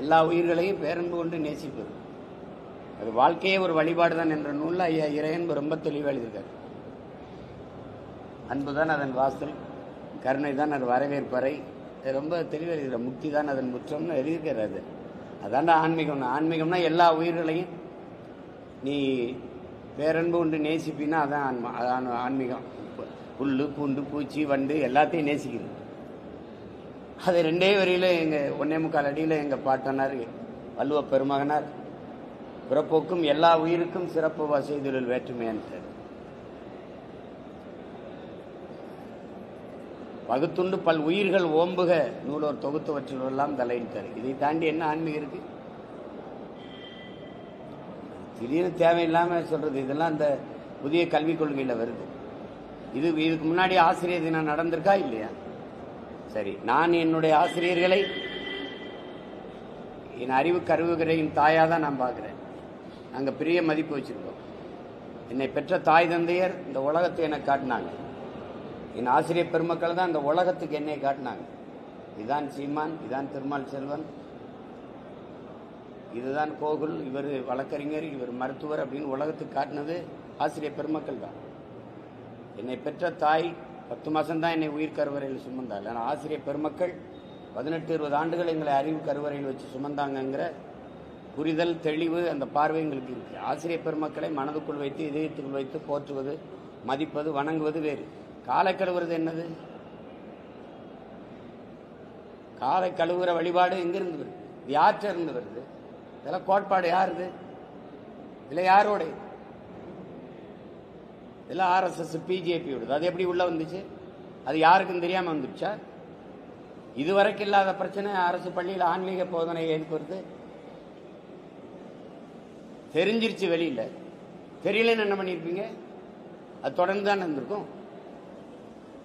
எல்லா உயிர்களையும் பேரன்பு கொண்டு நேசிப்பது. அது வாழ்க்கையே ஒரு வழிபாடு தான் என்ற நூலில் ஐயா இறையன்பு ரொம்ப தெளிவாக எழுதியிருக்காரு. அன்பு தான் அதன் வாசல், கருணை தான் அது வரவேற்பறை, ரொம்ப தெளிவாக எழுதுகிறார். முக்தி தான் அதன் முற்றம்னு எழுதியிருக்காரு. அதான்டா ஆன்மீகம்னா. ஆன்மீகம்னா எல்லா உயிர்களையும் நீ பேரன்பு கொண்டு நேசிப்பின்னா அதான் ஆன்மீகம். புல்லு பூண்டு பூச்சி வண்டு எல்லாத்தையும் நேசிக்கிறது. அது 2 வரியில எங்கள் 1.25 அடியில் எங்கள் பாட்டனார் வள்ளுவ பெருமகனார் பிறப்போக்கும் எல்லா உயிருக்கும் சிறப்பு செய்தொழில் வேற்றுமையான்ட்டார். பகுத்துண்டு பல் உயிர்கள் ஓம்புக நூலோர் தொகுத்தவற்றிலெல்லாம் தலையிட்டார். இதை தாண்டி என்ன ஆன்மீகம் இருக்கு? திடீர்னு தேவையில்லாம சொல்றது. இதெல்லாம் இந்த புதிய கல்விக் கொள்கையில வருது. இதுக்கு முன்னாடி ஆசிரியர் தினம் நடந்திருக்கா இல்லையா? சரி, நான் என்னுடைய ஆசிரியர்களை என் அறிவு கருவுகரையின் தாயா தான் நான் பார்க்கிறேன். நாங்கள் பெரிய மதிப்பு வச்சிருக்கோம். என்னை பெற்ற தாய் தந்தையர் இந்த உலகத்தை எனக்கு காட்டினாங்க. என் ஆசிரியர் பெருமக்கள் தான் இந்த உலகத்துக்கு என்னை காட்டினாங்க. இதுதான் சீமான், இதுதான் திருமால் செல்வன், இதுதான் கோகுல், இவர் வழக்கறிஞர், இவர் மருத்துவர் அப்படின்னு உலகத்துக்கு காட்டினது ஆசிரியர் பெருமக்கள் தான். என்னை பெற்ற தாய் 10 மாதம்தான் என்னை உயிர் கருவறையில் சுமந்தாள். ஆனால் ஆசிரியர் பெருமக்கள் 18-20 ஆண்டுகள் எங்களை அறிவு கருவறையில் வச்சு சுமந்தாங்கங்கிற புரிதல், தெளிவு, அந்த பார்வை எங்களுக்கு இருக்கு. ஆசிரியர் பெருமக்களை மனதுக்குள் வைத்து இதயத்துக்குள் வைத்து போற்றுவது, மதிப்பது, வணங்குவது வேறு. காலை கழுவுறது என்னது? காலை கழுவுற வழிபாடு எங்கிருந்து வருது? இது யார்கிட்ட இருந்து வருது? இதெல்லாம் கோட்பாடு யாருது? இல்லை யாரோட? இதெல்லாம் RSS பிஜேபி விடுது. அது எப்படி உள்ள வந்துச்சு? அது யாருக்கும் தெரியாம வந்துடுச்சா? இதுவரைக்கும் இல்லாத பிரச்சனை அரசு பள்ளியில் ஆன்மீக போதனை எதுக்கு வருது? தெரிஞ்சிருச்சு வெளியில. தெரியலன்னு என்ன பண்ணியிருப்பீங்க? அது தொடர்ந்து தான் இருந்திருக்கும்.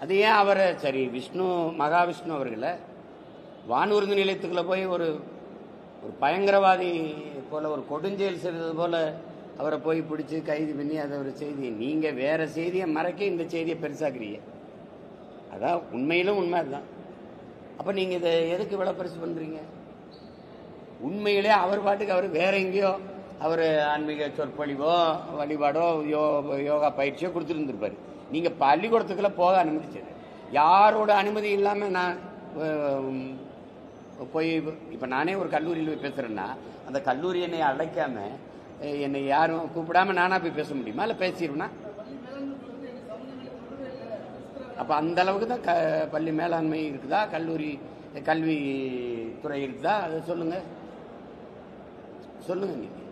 அது ஏன் அவரை சரி விஷ்ணு மகாவிஷ்ணு அவர்களை வானூர்தி நிலையத்துக்குள்ள போய் ஒரு பயங்கரவாதி போல ஒரு கொடுஞ்செயல் செய்தது போல அவரை போய் பிடிச்சி கைது பண்ணி அதை ஒரு செய்தி, நீங்க வேற செய்தியை மறைக்க இந்த செய்தியை பெருசாக்குறீங்க. அதான் உண்மையிலும் உண்மை தான். அப்ப நீங்க இதை எதுக்கு இவ்வளவு பெருசு பண்றீங்க? உண்மையிலே அவர் பாட்டுக்கு அவர் வேற எங்கேயோ அவர் ஆன்மீக சொற்பொழிவோ வழிபாடோ யோகா பயிற்சியோ கொடுத்துருந்துருப்பாரு. நீங்க பள்ளிக்கூடத்துக்குள்ள போக அனுமதிச்சது யாரோட அனுமதி இல்லாம நான் போய் இப்ப நானே ஒரு கல்லூரியில் போய் பேசுறேன்னா அந்த கல்லூரி என்னை அழைக்காம என்னை யாரும் கூப்பிடாம நானா போய் பேச முடியுமா? இல்ல பேசிடுவேனா? அப்ப அந்த அளவுக்கு தான் பள்ளி மேலாண்மை இருக்குதா, கல்வி துறை இருக்குதா? அதை சொல்லுங்க சொல்லுங்க. நீங்க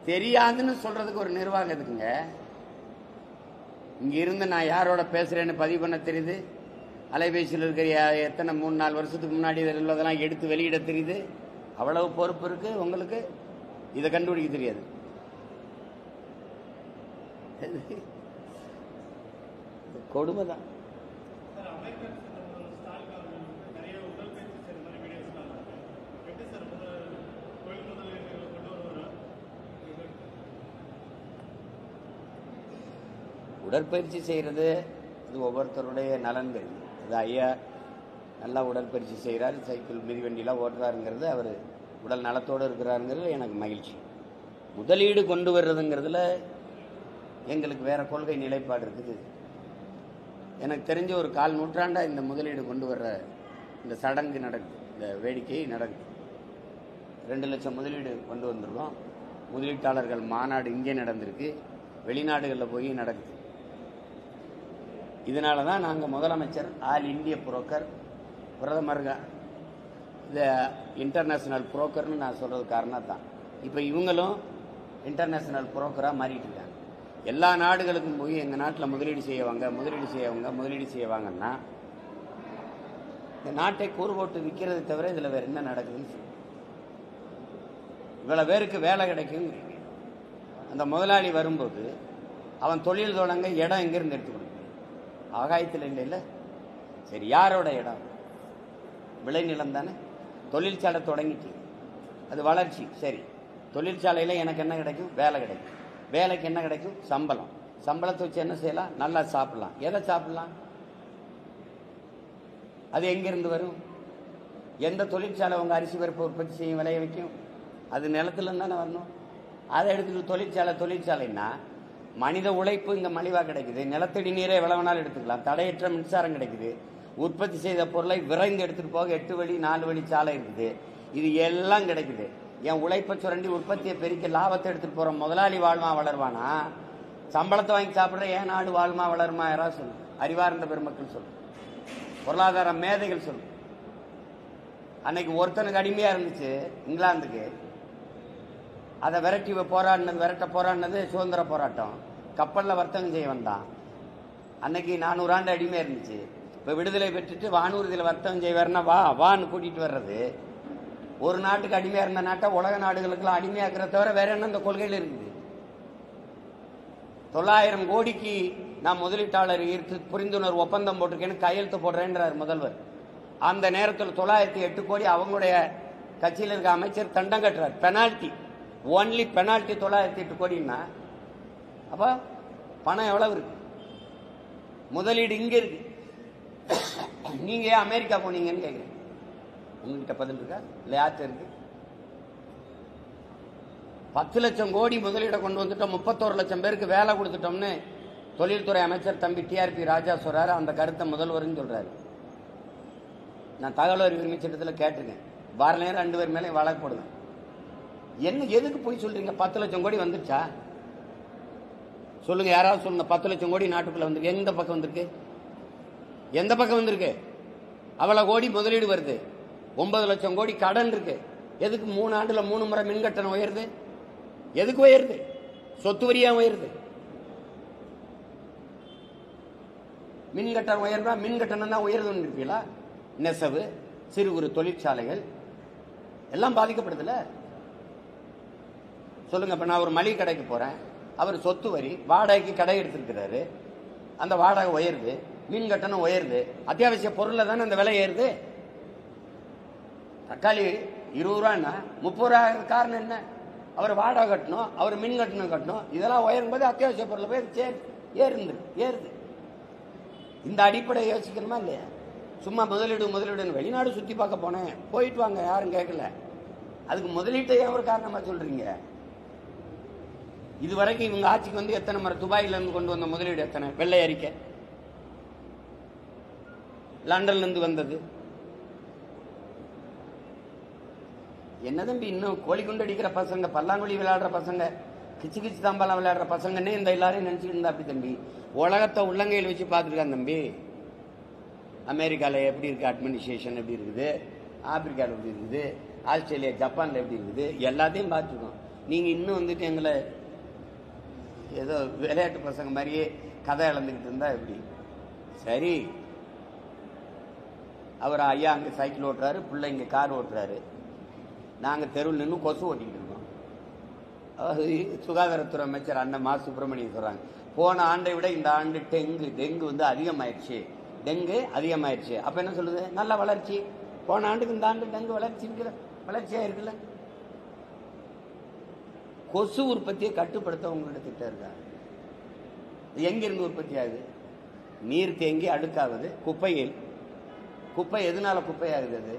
தெரியாதுன்னு சொல்றதுக்கு ஒரு நிர்வாகம் இருக்குங்க. இங்க இருந்து நான் யாரோட பேசுறேன்னு பதிவு பண்ண தெரியுது. அலைபேசியில் இருக்கிற எத்தனை 3-4 வருஷத்துக்கு முன்னாடி உள்ளதெல்லாம் எடுத்து வெளியிட தெரியுது. அவ்வளவு பொறுப்பு இருக்கு உங்களுக்கு. இதை கண்டுபிடிக்க தெரியாது. கொடுமைதான். உடற்பயிற்சி செய்கிறது இது ஒவ்வொருத்தருடைய நலன்கள். அது ஐயா நல்லா உடற்பயிற்சி செய்கிறார், சைக்கிள் மிதிவண்டிலாம் ஓட்டுறாருங்கிறது, அவர் உடல் நலத்தோடு இருக்கிறாருங்கிறது எனக்கு மகிழ்ச்சி. முதலீடு கொண்டு வர்றதுங்கிறதுல எங்களுக்கு வேற கொள்கை நிலைப்பாடு இருக்குது. எனக்கு தெரிஞ்ச ஒரு 1/4 நூற்றாண்டா இந்த முதலீடு கொண்டு வர்ற இந்த சடங்கு நடக்குது, இந்த வேடிக்கை நடக்குது. 2 லட்சம் முதலீடு கொண்டு வந்திருக்கோம். முதலீட்டாளர்கள் மாநாடு இங்கே நடந்திருக்கு, வெளிநாடுகளில் போய் நடக்குது. இதனால தான் நாங்கள் முதலமைச்சர், ஆல் இந்திய புரோக்கர், பிரதமர் இந்த இன்டர்நேஷ்னல் புரோக்கர்னு நான் சொல்கிறது காரணம் தான். இப்போ இவங்களும் இன்டர்நேஷ்னல் புரோக்கராக மாறிட்டு இருக்காங்க. எல்லா நாடுகளுக்கும் போய் எங்கள் நாட்டில் முதலீடு செய்யவாங்கன்னா இந்த நாட்டை கூறு போட்டு விற்கிறதை தவிர இதில் வேறு என்ன நடக்குதுன்னு சொல்லி இவ்வளோ பேருக்கு வேலை கிடைக்குங்கிறீங்க. அந்த முதலாளி வரும்போது அவன் தொழில் தொடங்க இடம் எங்கேருந்து எடுத்து கொடுக்குறீங்க? ஆகாயத்தில் இல்லை. சரி, யாரோட இடம்? விளைநிலம் தானே. தொழிற்சாலை தொடங்கிட்டு அது வளர்ச்சி. சரி, தொழிற்சாலையில் எனக்கு என்ன கிடைக்கும்? வேலை கிடைக்கும். வேலைக்கு என்ன கிடைக்கும்? சம்பளம். சம்பளத்தை வச்சு என்ன செய்யலாம்? நல்லா சாப்பிடலாம். எதை சாப்பிடலாம்? அது எங்கிருந்து வரும்? எந்த தொழிற்சாலை உங்கள் அரிசி பருப்பு உற்பத்தி செய்யும் விளைய வைக்கும்? அது நிலத்துல தானே வரணும். அதை எடுத்துக்கிட்டு தொழிற்சாலைன்னா மனித உழைப்பு இங்கே மலிவாக கிடைக்குது. நிலத்தடி நீரை எவ்வளவுனாலும் எடுத்துக்கலாம். தடையற்ற மின்சாரம் கிடைக்குது. உற்பத்தி செய்த பொருளை விரைந்து எடுத்துகிட்டு போக 8 வழி 4 வழி சாலை இருக்குது. இது எல்லாம் கிடைக்குது. என் உழைப்பை சுரண்டி உற்பத்தியை பெருக்கி லாபத்தை எடுத்துகிட்டு போகிற முதலாளி வாழ்மா வளருவானா? சம்பளத்தை வாங்கி சாப்பிட்ற ஏன் நாடு வாழ்மா வளருமா? யாராவது சொல்லு. அறிவார்ந்த பெருமக்கள் சொல்லு. பொருளாதார மேதைகள் சொல்லு. அன்னைக்கு ஒருத்தனுக்கு அடிமையாக இருந்துச்சு இங்கிலாந்துக்கு. அதை விரட்ட போராடினது சுதந்திர போராட்டம். கப்பலில் வர்த்தகம் செய்ய வந்தான். அன்னைக்கு 400 ஆண்டு அடிமையாக இருந்துச்சு. இப்போ விடுதலை பெற்றுட்டு வானூர்தியில் வர்த்தகம் செய்வார்னா வான்னு கூட்டிகிட்டு வர்றது. ஒரு நாட்டுக்கு அடிமையாக இருந்த நாட்டை உலக நாடுகளுக்கெல்லாம் அடிமையாக்குற தவிர வேற என்ன இந்த கொள்கையில் இருக்குது? 900 கோடிக்கு நான் முதலீட்டாளர் ஈர்த்து புரிந்துணர்வு ஒப்பந்தம் போட்டிருக்கேன்னு கையெழுத்து போடுறேன்றார் முதல்வர். அந்த நேரத்தில் 908 கோடி அவங்களுடைய கட்சியில் இருக்க அமைச்சர் தண்டம் கட்டுறார். பெனால்டி, ஒன்லி பெனால்டி 908 கோடின்னா அப்போ பணம் எவ்வளவு இருக்கு? முதலீடு இங்கே இருக்கு. நீங்க ஏன் அமெரிக்கா போனீங்கன்னு கேட்குறேன். உங்ககிட்ட பதில் இருக்கா? இல்லை யார்கிட்ட இருக்கு? 10 லட்சம் கோடி முதலீடை கொண்டு வந்துட்டோம், 31 லட்சம் பேருக்கு வேலை கொடுத்துட்டோம்னு தொழில்துறை அமைச்சர் தம்பி TRP ராஜா சொல்றாரு. அந்த கருத்தை முதல்வர்னு சொல்றாரு. நான் தகவல் உரிமை சட்டத்தில் கேட்டிருக்கேன். வார நேரம் 2 பேர் மேலே வழக்கு போடுவேன். என்ன எதுக்கு போய் சொல்றீங்க? 10 லட்சம் கோடி வந்துருச்சா சொல்லுங்க. யாராவது சொல்லுங்க. 10 லட்சம் கோடி நாட்டுக்குள்ள வந்திருக்கு. எந்த பக்கம் வந்திருக்கு? எந்த பக்கம் வந்திருக்கு? அவ்வளவு கோடி முதலீடு வருது. 9 லட்சம் கோடி கடன் இருக்கு. எதுக்கு 3 ஆண்டுல 3 முறை மின் கட்டணம் உயருது? எதுக்கு உயருது? சொத்து வரியா உயருது. மின் கட்டணம் உயர்ந்தா மின் கட்டணம் தான் உயருதுன்னு இருப்பீங்களா? நெசவு, சிறு குறு தொழிற்சாலைகள் எல்லாம் பாதிக்கப்படுதுல. சொல்லுங்க. இப்ப நான் ஒரு மளிகை கடைக்கு போறேன். அவர் சொத்து வரி வாடகைக்கு கடை எடுத்திருக்கிறாரு. அந்த வாடகை உயருது, மின் கட்டணம் உயருது. அத்தியாவசிய பொருள்ல தானே அந்த விலை ஏறுது. தக்காளி 20 ரூபான்னா 30 ரூபா காரணம் என்ன? அவர் வாடகை கட்டணும், அவர் மின் கட்டணம் கட்டணும். இதெல்லாம் உயரும் போது அத்தியாவசிய பொருள் போய் ஏறுது. இந்த அடிப்படையை யோசிக்கணுமா இல்லையா? சும்மா முதலீடுன்னு வெளிநாடு சுத்தி பார்க்க போனேன், போயிட்டு வாங்க, யாரும் கேட்கல. அதுக்கு முதலீட்டை ஒரு காரணமா சொல்றீங்க? இதுவரைக்கும் இவங்க ஆட்சிக்கு வந்து எத்தனை முறை துபாயில இருந்து கொண்டு வந்த முதலீடு எத்தனை? வெள்ளை அறிக்கை. லண்டன்ல இருந்து வந்தது என்ன தம்பி? இன்னும் கோழி குண்டு அடிக்கிற பசங்க, பல்லாங்குழி விளையாடுற பசங்க, கிச்சு தாம்பாலாம் விளையாடுற பசங்கன்னே இந்த எல்லாரையும் நினைச்சுட்டு இருந்தா அப்படி தம்பி. உலகத்தை உள்ளங்கையில் வச்சு பார்த்துருக்கான் தம்பி. அமெரிக்காவில் எப்படி இருக்கு அட்மினிஸ்ட்ரேஷன், எப்படி இருக்குது, ஆப்பிரிக்காவில் எப்படி இருக்குது, ஆஸ்திரேலியா ஜப்பான்ல எப்படி இருக்குது, எல்லாத்தையும் பார்த்துருக்கோம். நீங்க இன்னும் வந்துட்டு எங்களை ஏதோ விளையாட்டு பசங்க மாதிரியே கதை இழந்துக்கிட்டு இருந்தா எப்படி? சரி, அவர் ஐயா அங்கே சைக்கிள் ஓட்டுறாரு, பிள்ளை இங்கே கார் ஓட்டுறாரு, நாங்கள் தெருவில் நின்று கொசு ஓட்டிக்கிட்டு இருக்கோம். சுகாதாரத்துறை அமைச்சர் அண்ணன் மா சுப்பிரமணியன் சொல்றாங்க, போன ஆண்டை விட இந்த ஆண்டு டெங்கு வந்து அதிகமாயிடுச்சு. அப்ப என்ன சொல்லுது? நல்ல வளர்ச்சி. போன ஆண்டுக்கு இந்த ஆண்டு டெங்கு வளர்ச்சியா இருக்குல்ல. கொசு உற்பத்தியை கட்டுப்படுத்த உங்களோட திட்டம் இருக்கா? எங்கிருந்து உற்பத்தி ஆகுது? நீர் தேங்கி அழுக்காகுது. குப்பை எதனால குப்பையாகுது? அது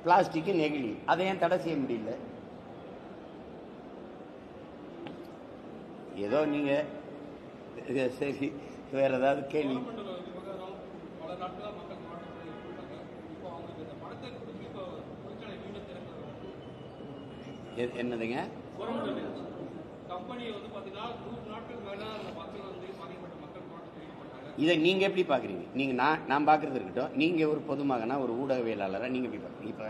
பிளாஸ்டிக், நெகிழி. அதை ஏன் தடை செய்ய முடியல? ஏதோ நீங்க சரி, வேற ஏதாவது கேள்வி? என்னதுங்க? இதை நீங்க எப்படி பாக்குறீங்க? நீங்க நான் பாக்குறது இருக்கட்டும். நீங்க ஒரு பொதுமகனா, ஒரு ஊடகவியலாளரா நீங்க எப்படி பாக்குறீங்க? இப்ப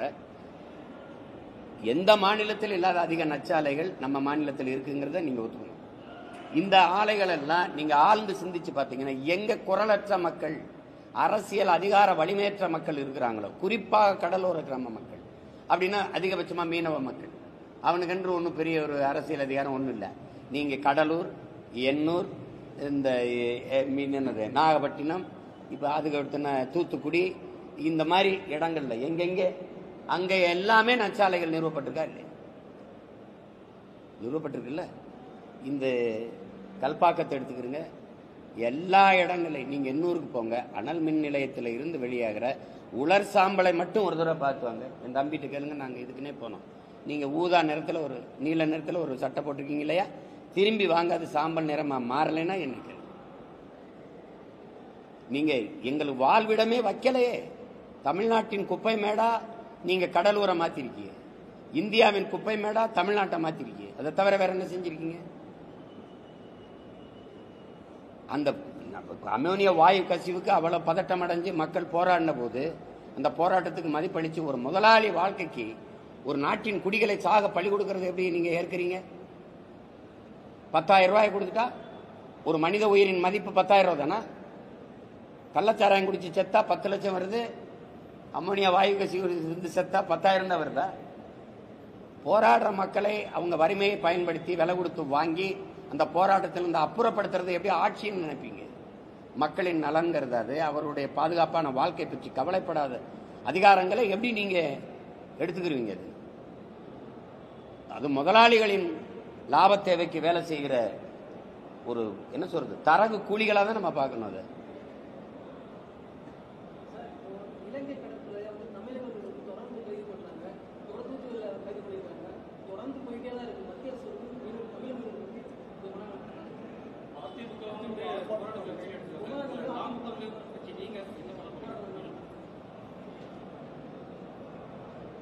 எந்த மாநிலத்தில் இல்லாத அதிக நச்சாலைகள் நம்ம மாநிலத்தில் இருக்குங்கிறத நீங்க ஒத்துக்கணும். இந்த ஆலைகள் எல்லாம் நீங்க ஆழ்ந்து சிந்திச்சு பார்த்தீங்கன்னா, எங்க குரலற்ற மக்கள், அரசியல் அதிகார வலிமையற்ற மக்கள் இருக்கிறாங்களோ, குறிப்பாக கடலோர கிராம மக்கள் அப்படின்னா அதிகபட்சமா மீனவ மக்கள், அவனுக்கென்று ஒன்றும் பெரிய ஒரு அரசியல் அதிகாரம் ஒன்றும் இல்லை. நீங்க கடலூர், எண்ணூர், இந்த என்னது நாகப்பட்டினம், இப்போ அதுக்கு அடுத்த தூத்துக்குடி, இந்த மாதிரி இடங்கள்ல எங்கெங்கே அங்க எல்லாமே நச்சாலைகள் நிறுவப்பட்டிருக்கா இல்லையா? நிறுவப்பட்டிருக்குல்ல. இந்த கல்பாக்கத்தை எடுத்துக்கிறீங்க, எல்லா இடங்களையும் நீங்க எண்ணூருக்கு போங்க, அனல் மின் நிலையத்தில் இருந்து வெளியாகிற உலர் சாம்பலை மட்டும் ஒரு தடவை பார்த்துவாங்க. என் தம்பிட்டு கேளுங்க, நாங்க இதுக்குன்னே போனோம். நீங்க ஊதா நிறத்துல ஒரு நீல நிறத்துல ஒரு சட்டை போட்டிருக்கீங்க இல்லையா, திரும்பி வாங்க, அது சாம்பல் நிறமா மாறலைன்னா என்ன கேள்வி? நீங்க எங்களுக்கு வாழ்விடமே வைக்கலையே. தமிழ்நாட்டின் குப்பை மேடா நீங்க கடலூரை மாத்திருக்கீங்க, இந்தியாவின் குப்பை மேடா தமிழ்நாட்டை மாத்திருக்கீங்க. அதை தவிர வேற என்ன செஞ்சிருக்கீங்க? அந்த அமோனியா வாயு கசிவுக்கு அவ்வளவு பதட்டம் அடைஞ்சு மக்கள் போராடின போது அந்த போராட்டத்துக்கு மதிப்பளிச்சு ஒரு முதலாளி வாழ்க்கைக்கு ஒரு நாட்டின் குடிகளை சாக பழி கொடுக்கறது எப்படி நீங்க ஏற்கிறீங்க? 10,000 ரூபாய் கொடுத்துட்டா ஒரு மனித உயிரின் மதிப்பு 10,000 ரூபாய் தானா? கள்ளச்சாராயம் குடிச்சு செத்தா 10 லட்சம் வருது, அமோனியா வாயு கசிவு இருந்து செத்தா 10,000 தான் வருதா? போராடுற மக்களை அவங்க வறுமையை பயன்படுத்தி விலை கொடுத்து வாங்கி அந்த போராட்டத்திலிருந்து அப்புறப்படுத்துறது எப்படி ஆட்சின்னு நினைப்பீங்க? மக்களின் நலன்கிறது அது. அவருடைய பாதுகாப்பான வாழ்க்கை பற்றி கவலைப்படாத அதிகாரங்களை எப்படி நீங்க எடுத்துக்கிறீங்க? அது முதலாளிகளின் லாப தேவைக்கு வேலை செய்கிற ஒரு என்ன சொல்றது தரகு கூலிகளாக தான் நம்ம பார்க்கணும். அதை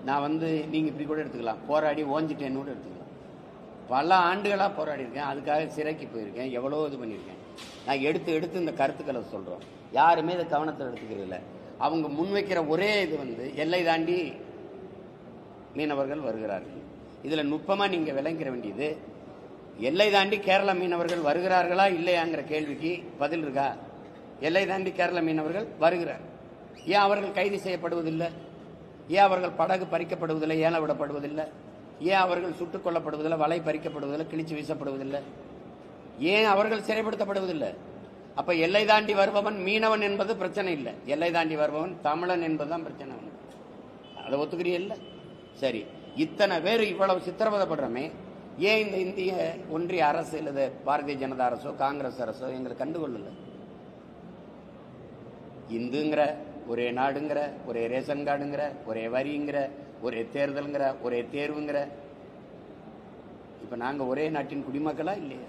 நான் நீங்க இப்படி கூட எடுத்துக்கலாம், போராடி ஓஞ்சிட்டேன்னு கூட எடுத்துக்கலாம். பல ஆண்டுகளாக போராடி இருக்கேன், அதுக்காக சிறைக்கு போயிருக்கேன், எவ்வளோ இது பண்ணியிருக்கேன். நான் எடுத்து இந்த கருத்துக்களை சொல்றோம், யாருமே இதை கவனத்தில் எடுத்துக்கிறது இல்லை. அவங்க முன்வைக்கிற ஒரே இது எல்லை தாண்டி மீனவர்கள் வருகிறார்கள். இதுல நுட்பமா நீங்க விளங்கிற வேண்டியது, எல்லை தாண்டி கேரள மீனவர்கள் வருகிறார்களா இல்லையாங்கிற கேள்விக்கு பதில் இருக்கா? எல்லை தாண்டி கேரள மீனவர்கள் வருகிறார். ஏன் அவர்கள் கைது செய்யப்படுவதில்லை? ஏன் அவர்கள் படகு பறிக்கப்படுவதில்லை, ஏன விடப்படுவதில்லை? ஏன் அவர்கள் சுட்டுக் கொல்லப்படுவதில்லை, வலை பறிக்கப்படுவதில்லை, கிழிச்சு வீசப்படுவதில்லை? ஏன் அவர்கள் சிறைப்படுத்தப்படுவதில்லை? அப்ப எல்லை தாண்டி வருபவன் மீனவன் என்பது பிரச்சனை இல்லை, எல்லை தாண்டி வருபவன் தமிழன் என்பதுதான் பிரச்சனை. அதை ஒத்துக்கிறீல்ல? சரி, இத்தனை பேர் இவ்வளவு சித்திரவதைப்படுறமே, ஏன் இந்த இந்திய ஒன்றிய அரசு இல்லது பாரதிய ஜனதா அரசோ காங்கிரஸ் அரசோ எங்களை கண்டுகொள்ளல? இந்துங்கிற ஒரே நாடுங்கிற, ஒரே ரேஷன் கார்டுங்கிற, ஒரே வரிங்கிற, ஒரே தேர்தல்ங்கிற, ஒரே தேர்வுங்கிற, இப்ப நாங்க ஒரே நாட்டின் குடிமக்களா இல்லையா?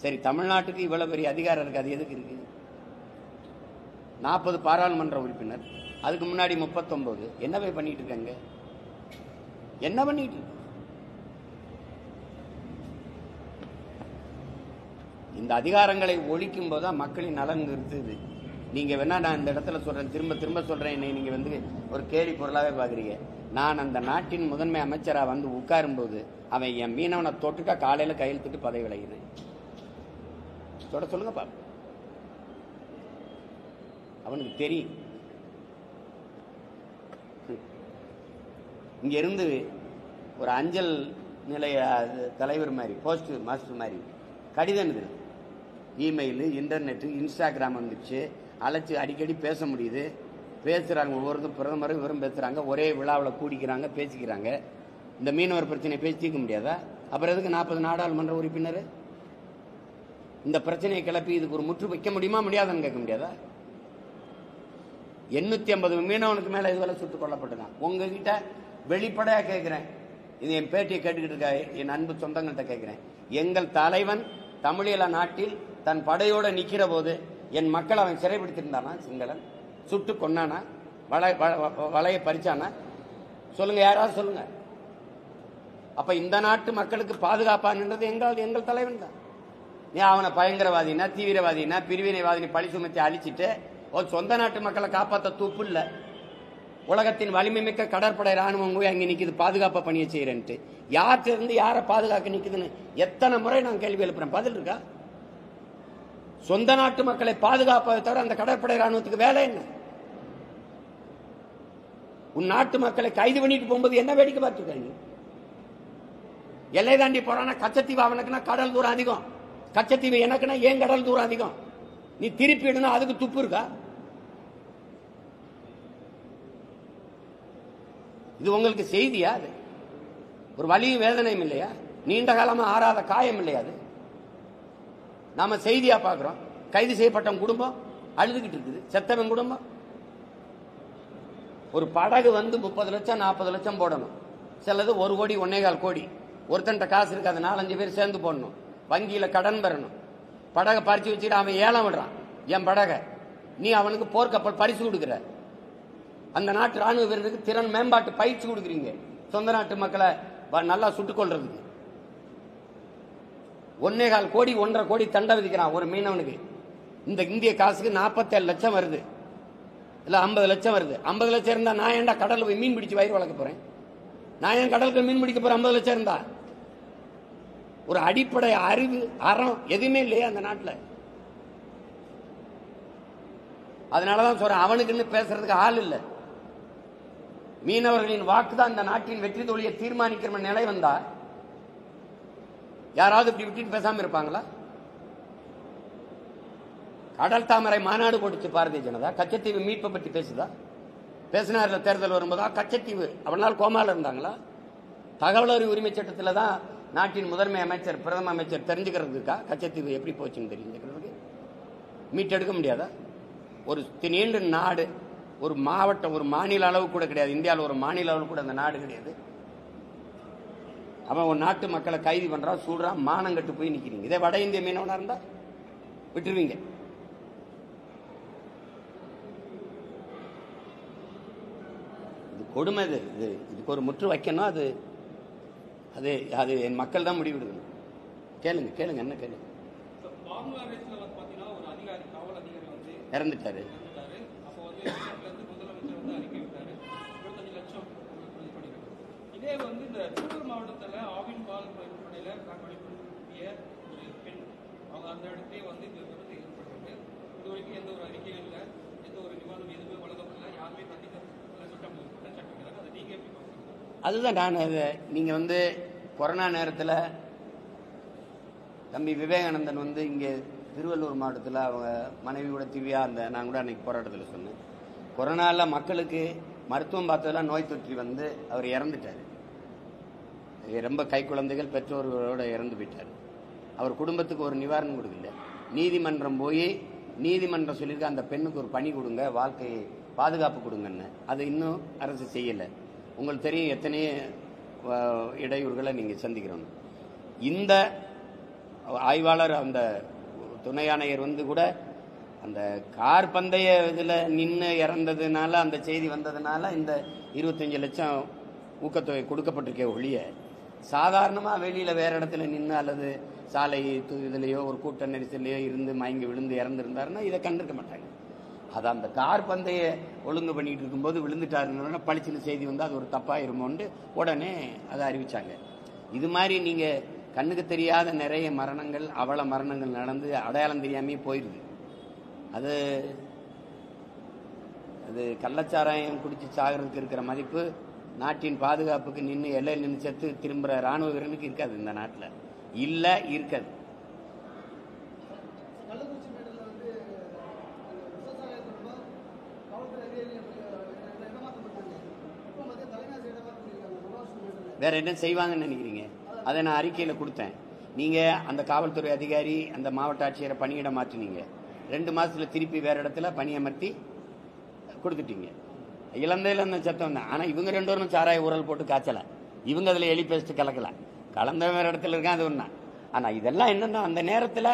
சரி, தமிழ்நாட்டுக்கு இவ்வளவு பெரிய அதிகாரம் இருக்கு, அது எதுக்கு இருக்கு? 40 பாராளுமன்ற உறுப்பினர், அதுக்கு முன்னாடி 39. என்னவே பண்ணிட்டு இருக்காங்க? என்ன பண்ணிட்டு இருக்கு? இந்த அதிகாரங்களை ஒழிக்கும் போதுதான் மக்களின் நலன் இருக்குது. நீங்க வேணா நான் இந்த இடத்துல சொல்றேன், திரும்ப சொல்றேன், என்னை நீங்க ஒரு கேலி பொருளாவே பாக்குறீங்க. நான் அந்த நாட்டின் முதன்மை அமைச்சரா உட்காரும் போது அவன் என் மீனவனை தொட்டுட்டா காலையில கையெழுத்துட்டு பதவி விலகினேன். சொல்லுங்க பாப்பா, அவனுக்கு தெரியும். இங்க இருந்து ஒரு அஞ்சல் நிலைய தலைவர் மாதிரி, போஸ்ட் மாஸ்டர் மாதிரி கடிதம் இருக்குது, இமெயில், இன்டர்நெட், இன்ஸ்டாகிராம் வந்துச்சு, அழைச்சி அடிக்கடி பேச முடியுது, பேசுறாங்க. ஒவ்வொருத்தரும் பிரதமரும் இவரும் பேசுறாங்க, ஒரே விழாவில் கூடிக்கிறாங்க, பேசிக்கிறாங்க. இந்த மீனவர் பிரச்சனையை பேசி தீர்க்க முடியாதா? அப்புறம் எதுக்கு 40 நாடாளுமன்ற உறுப்பினர்? இந்த பிரச்சனையை கிளப்பி இதுக்கு ஒரு முற்று வைக்க முடியுமா முடியாதுன்னு கேட்க முடியாதா? 850 மீனவனுக்கு மேல இதுவரை சுட்டுக் கொல்லப்பட்டுதான். உங்ககிட்ட வெளிப்படையா கேட்கிறேன், இது என் பேட்டியை கேட்டுக்கிட்டு இருக்க என் அன்பு சொந்தங்கள்கிட்ட கேட்கிறேன். எங்கள் தலைவன் தமிழீழ நாட்டில் தன் படையோட நிக்கிற போது என் மக்கள் அவன் சிறைப்பிடித்திருந்தானா? சிங்களன் சுட்டு கொண்டானா? வலையை பறிச்சானா? சொல்லுங்க, யாராவது சொல்லுங்க. அப்ப இந்த நாட்டு மக்களுக்கு பாதுகாப்பான்ன்றது எங்கள் தலைவன் தான். நீ அவனை பயங்கரவாதினா, தீவிரவாதினா, பிரிவினைவாதினி பழி சுமத்தி அழிச்சிட்டு சொந்த நாட்டு மக்களை காப்பாற்ற தூப்பு இல்ல. உலகத்தின் வலிமை மிக்க கடற்படை ராணுவம் போய் அங்கே நிக்குது, பாதுகாப்பு பணியை செய்யறேன்ட்டு. யார்கிட்ட இருந்து யாரை பாதுகாக்க நிக்குதுன்னு எத்தனை முறை நான் கேள்வி எழுப்புறேன், பதில் இருக்கா? சொந்த நாட்டு மக்களை பாதுகாப்பதை தவிர அந்த கடற்படை ராணுவத்துக்கு வேலை என்ன? உன் நாட்டு மக்களை கைது பண்ணிட்டு போகும்போது என்ன வேடிக்கை பார்த்துருக்காங்க? எல்லை தாண்டி போறானா கச்சத்தீவு அவனுக்குன்னா கடல் தூரம் அதிகம், கச்சத்தீவு எனக்குன்னா ஏன் கடல் தூரம் அதிகம்? நீ திருப்பி இடணும், அதுக்கு துப்பு இருக்கா? இது உங்களுக்கு செய்தியா? அது ஒரு வலியும் வேதனையும் இல்லையா? நீண்ட காலமா ஆறாத காயம் இல்லையா? அது நாம செய்தியா பாக்குறோம். கைது செய்யப்பட்ட குடும்பம் அழுதுகிட்டு இருக்குது, செத்தவன் குடும்பம். ஒரு படகு வந்து 30 லட்சம் 40 லட்சம் போடணும், சிலது 1 கோடி 1.25 கோடி. ஒருத்தன்ட்ட காசு இருக்கு, அதை 4-5 பேர் சேர்ந்து போடணும், வங்கியில கடன் பெறணும். படகை பறிச்சு வச்சுட்டு அவன் ஏலம் விடுறான், என் படகை நீ அவனுக்கு போர்க்கப்பல் பரிசு கொடுக்குற. அந்த நாட்டு ராணுவ வீரருக்கு திறன் மேம்பாட்டு பயிற்சி கொடுக்குறீங்க, சொந்த நாட்டு மக்களை நல்லா சுட்டுக் கொள்றதுக்கு. 1.25 கோடி 1.5 கோடி தண்டை விதிக்கிறான் ஒரு மீனவனுக்கு. இந்த இந்திய காசுக்கு 47 லட்சம் வருது, இல்ல 50 லட்சம் வருது. 50 லட்சம் இருந்தா நான் ஏன்டா கடல்ல போய் மீன் பிடிச்சு வயிறு வளர்க்க போறேன்? நான் ஏன் கடலுக்கு மீன் பிடிக்க போறேன்? 50 லட்சம் இருந்தா ஒரு அடிப்படை அறிவு அறம் எதுவுமே இல்லையா அந்த நாட்டில்? அதனாலதான் சொல்றேன், அவனுக்குன்னு பேசுறதுக்கு ஆள் இல்லை. மீனவர்களின் வாக்கு தான் இந்த நாட்டின் வெற்றி தோல்வியை தீர்மானிக்கிற நிலை வந்தா யாராவது இப்படி விட்டு பேசாம இருப்பாங்களா? கடல் தாமரை மாநாடு போட்டுச்சு பாரதிய ஜனதா, கச்சத்தீவு மீட்பை பற்றி பேசுதா? பேசினார்ல தேர்தல் வரும்போதா கச்சத்தீவு அவனால் கோமால இருந்தாங்களா? தகவல் அறிவு உரிமை சட்டத்தில் தான் நாட்டின் முதன்மை அமைச்சர் பிரதம அமைச்சர் தெரிஞ்சுக்கிறதுக்கா கச்சத்தீவு எப்படி போச்சுன்னு தெரிஞ்சுக்கிறதுக்கு? மீட்டெடுக்க முடியாதா? ஒரு நீண்ட நாடு, ஒரு மாவட்டம், ஒரு மாநில அளவு கூட கிடையாது இந்தியாவில், ஒரு மாநில அளவு கூட அந்த நாடு கிடையாது. அவன் ஒரு நாட்டு மக்களை கைது பண்றான், சூடுறான், மானங்கட்டு போய் நிக்கிறீங்க. இதே வட இந்திய மீனவனா இருந்தா விட்டுருவீங்க. இது கொடுமை. இதுக்கு ஒரு முற்று வைக்கணும். அது அது அது என் மக்கள் தான் முடிவெடுக்கணும். கேளுங்க கேளுங்க, என்ன கேளுங்க. இறந்துட்டாரு. இதே வந்து இந்த திருப்பூர் மாவட்டத்தில் ஆவின் பால் பணியில கண்காணிப்பிய ஒரு பெண், அவங்க அந்த இடத்தையே வந்து இந்த விபத்து ஏற்பட்டிருக்கு. இது வரைக்கும் எந்த ஒரு அறிக்கையும் இல்லை, எந்த ஒரு நிவாரணம் எதுவுமே வழங்கப்படல, யாருமே சட்டம் அதை நீங்க எப்படி பார்க்குறீங்க? அதுதான் நான் நீங்க வந்து கொரோனா நேரத்தில் தம்பி விவேகானந்தன் வந்து இங்கே திருவள்ளூர் மாவட்டத்தில் அவங்க மனைவியோட திவ்யா, அந்த நான் கூட அன்னைக்கு போராட்டத்தில் சொன்னேன், கொரோனாவில் மக்களுக்கு மருத்துவம் பார்த்ததெல்லாம் நோய் தொற்றி வந்து அவர் இறந்துட்டார். ரொம்ப கை குழந்தைகள் பெற்றோர்களோட இறந்து போயிட்டார். அவர் குடும்பத்துக்கு ஒரு நிவாரணம் கொடுக்கல. நீதிமன்றம் போய் நீதிமன்றம் சொல்லியிருக்க அந்த பெண்ணுக்கு ஒரு பணி கொடுங்க, வாழ்க்கை பாதுகாப்பு கொடுங்கன்னு. அதை இன்னும் அரசு செய்யலை. உங்களுக்கு தெரியும் எத்தனையோ இடையூறுகளை நீங்கள் சந்திக்கிறோம். இந்த ஆய்வாளர் அந்த துணை ஆணையர் வந்து கூட அந்த கார் பந்தய இதில் நின்று இறந்ததுனால, அந்த செய்தி வந்ததுனால இந்த 25 லட்சம் ஊக்கத்தொகை கொடுக்கப்பட்டிருக்கே ஒழிய, சாதாரணமாக வெளியில் வேற இடத்துல நின்று அல்லது சாலை இதுலையோ ஒரு கூட்ட நெரிசலையோ இருந்து மயங்கி விழுந்து இறந்துருந்தாருன்னா இதை கண்டிருக்க மாட்டாங்க. அது அந்த கார் பந்தய ஒழுங்கு பண்ணிட்டு இருக்கும்போது விழுந்துட்டாருன்னா பளிச்சுன்னு செய்தி வந்து அது ஒரு தப்பாயிருமோன்னு உடனே அதை அறிவிச்சாங்க. இது மாதிரி நீங்கள் கண்ணுக்கு தெரியாத நிறைய மரணங்கள், அவல மரணங்கள் நடந்து அடையாளம் தெரியாமே போயிடுது. அது அது கள்ளச்சாராயம் குடிச்சு சாகிறதுக்கு இருக்கிற மதிப்பு நாட்டின் பாதுகாப்புக்கு நின்று எல்லையில் நின்று செத்து திரும்புகிற ராணுவ வீரனுக்கு இருக்காது. இந்த நாட்டில் இல்லை, இருக்காது. வேற என்ன செய்வாங்கன்னு நினைக்கிறீங்க? அதை நான் அறிக்கையில் கொடுத்தேன். நீங்கள் அந்த காவல்துறை அதிகாரி அந்த மாவட்ட ஆட்சியரை பணியிட மாற்றினீங்க, 2 மாசத்துல திருப்பி வேற இடத்துல பணியமர்த்தி கொடுத்துட்டீங்க. இளந்த சத்தம் தான். ஆனால் இவங்க 2 பேரும் சாராய ஊரல் போட்டு காய்ச்சலை, இவங்க அதில் எலி பேஸ்ட் கலக்கலை, கலந்த வேற இடத்துல இருக்கான், அது ஒன்றா. ஆனால் இதெல்லாம் என்னன்னா அந்த நேரத்தில்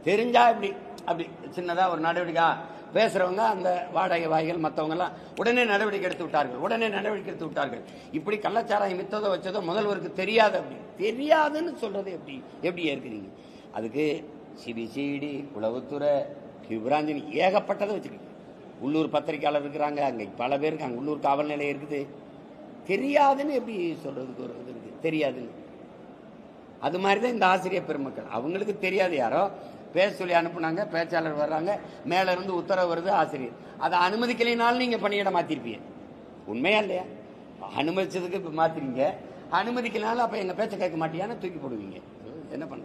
தெரிஞ்சா இப்படி அப்படி சின்னதாக ஒரு நடவடிக்கை பேசுறவங்க, அந்த வாடகை வாய்கள் மற்றவங்கெல்லாம் உடனே நடவடிக்கை எடுத்து விட்டார்கள். இப்படி கள்ளச்சாராயம் வித்ததோ வச்சதோ முதல்வருக்கு தெரியாது. அப்படி தெரியாதுன்னு சொல்றது எப்படி ஏற்கிறீங்க? அதுக்கு சிபிசிஐடி, உளவுத்துறை, கியூபிராஞ்சினி ஏகப்பட்டதை வச்சிருக்கீங்க. உள்ளூர் பத்திரிகையாளர் இருக்கிறாங்க, அங்கே பல பேர் இருக்காங்க, உள்ளூர் காவல் நிலையம் இருக்குது. தெரியாதுன்னு எப்படி சொல்றதுக்கு ஒரு இது இருக்கு, தெரியாதுன்னு. அது மாதிரி தான் இந்த ஆசிரியர் பெருமக்கள், அவங்களுக்கு தெரியாது. யாரோ பேச சொல்லி அனுப்புனாங்க, பேச்சாளர் வர்றாங்க, மேல இருந்து உத்தரவு வருது, ஆசிரியர் அதை அனுமதிக்கலைனாலும் நீங்க பணியிட மாத்திருப்பீங்க. உண்மையா இல்லையா? அனுமதிச்சதுக்கு இப்ப மாத்திரீங்க, அனுமதிக்கனாலும் அப்ப எங்க பேச்ச கேட்க மாட்டியான்னு தூக்கி போடுவீங்க. என்ன பண்ண?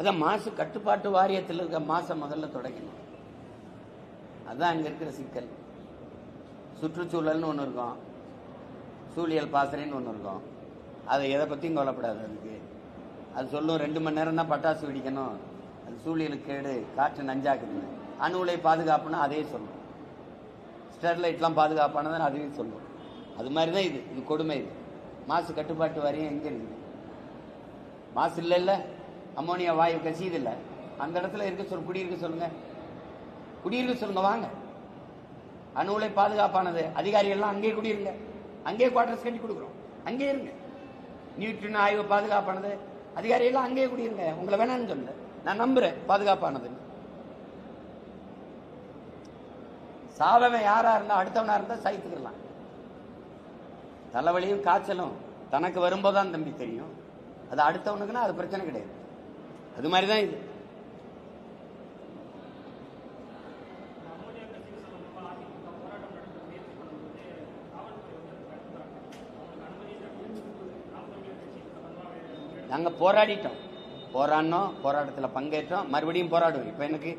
அதான் மாசு கட்டுப்பாட்டு வாரியத்தில் இருக்க மாசம் முதல்ல தொடங்கணும். அதுதான் அங்க இருக்கிற சிக்கல். சுற்றுச்சூழல்னு ஒன்று இருக்கும், சூழியல் பாசறைன்னு ஒன்று இருக்கும். அதை எதை பற்றியும் கவலைப்படாது. அதுக்கு அது சொல்லும் 2 மணி நேரம் தான் பட்டாசு வெடிக்கணும், அது சூழியலுக்கு கேடு, காற்று நஞ்சாக்குதுன்னு. அணு உலை பாதுகாப்புன்னு அதே சொல்லும். ஸ்டெர்லைட்லாம் பாதுகாப்பானதுன்னு அதையும் சொல்லும். அது மாதிரி தான் இது கொடுமை. இது மாசு கட்டுப்பாட்டு வாரியம் எங்கே இருக்குது? மாசு இல்லை, அம்மோனியா வாயு கசியுது இல்லை, அந்த இடத்துல இருக்க குடியிருக்க சொல்லுங்க, குடியிருக்க சொல்லுங்க, வாங்க. அணு உலை பாதுகாப்பானது, அதிகாரிகள்லாம் அங்கேயே குடியிருங்க, அங்கேயே குவார்டர்ஸ் கட்டி கொடுக்குறோம், அங்கேயே இருங்க. நியூட்ரின் ஆய்வு பாதுகாப்பானது, அதிகாரிகள்லாம் அங்கேயே குடியிருங்க, உங்களை வேணான்னு சொல்ல, நான் நம்புறேன் பாதுகாப்பானது. சாவவன் யாரா இருந்தா அடுத்தவனா இருந்தா சகித்துக்கலாம். தலைவலியும் காய்ச்சலும் தனக்கு வரும்போதுதான் தம்பி தெரியும், அது அடுத்தவனுக்குன்னா அது பிரச்சனை கிடையாது. அது மாதிரிதான் இது. நாங்க போராடிட்டோம், போராட்டத்தில் பங்கேற்றோம், மறுபடியும் போராடுவோம். இப்ப எனக்கு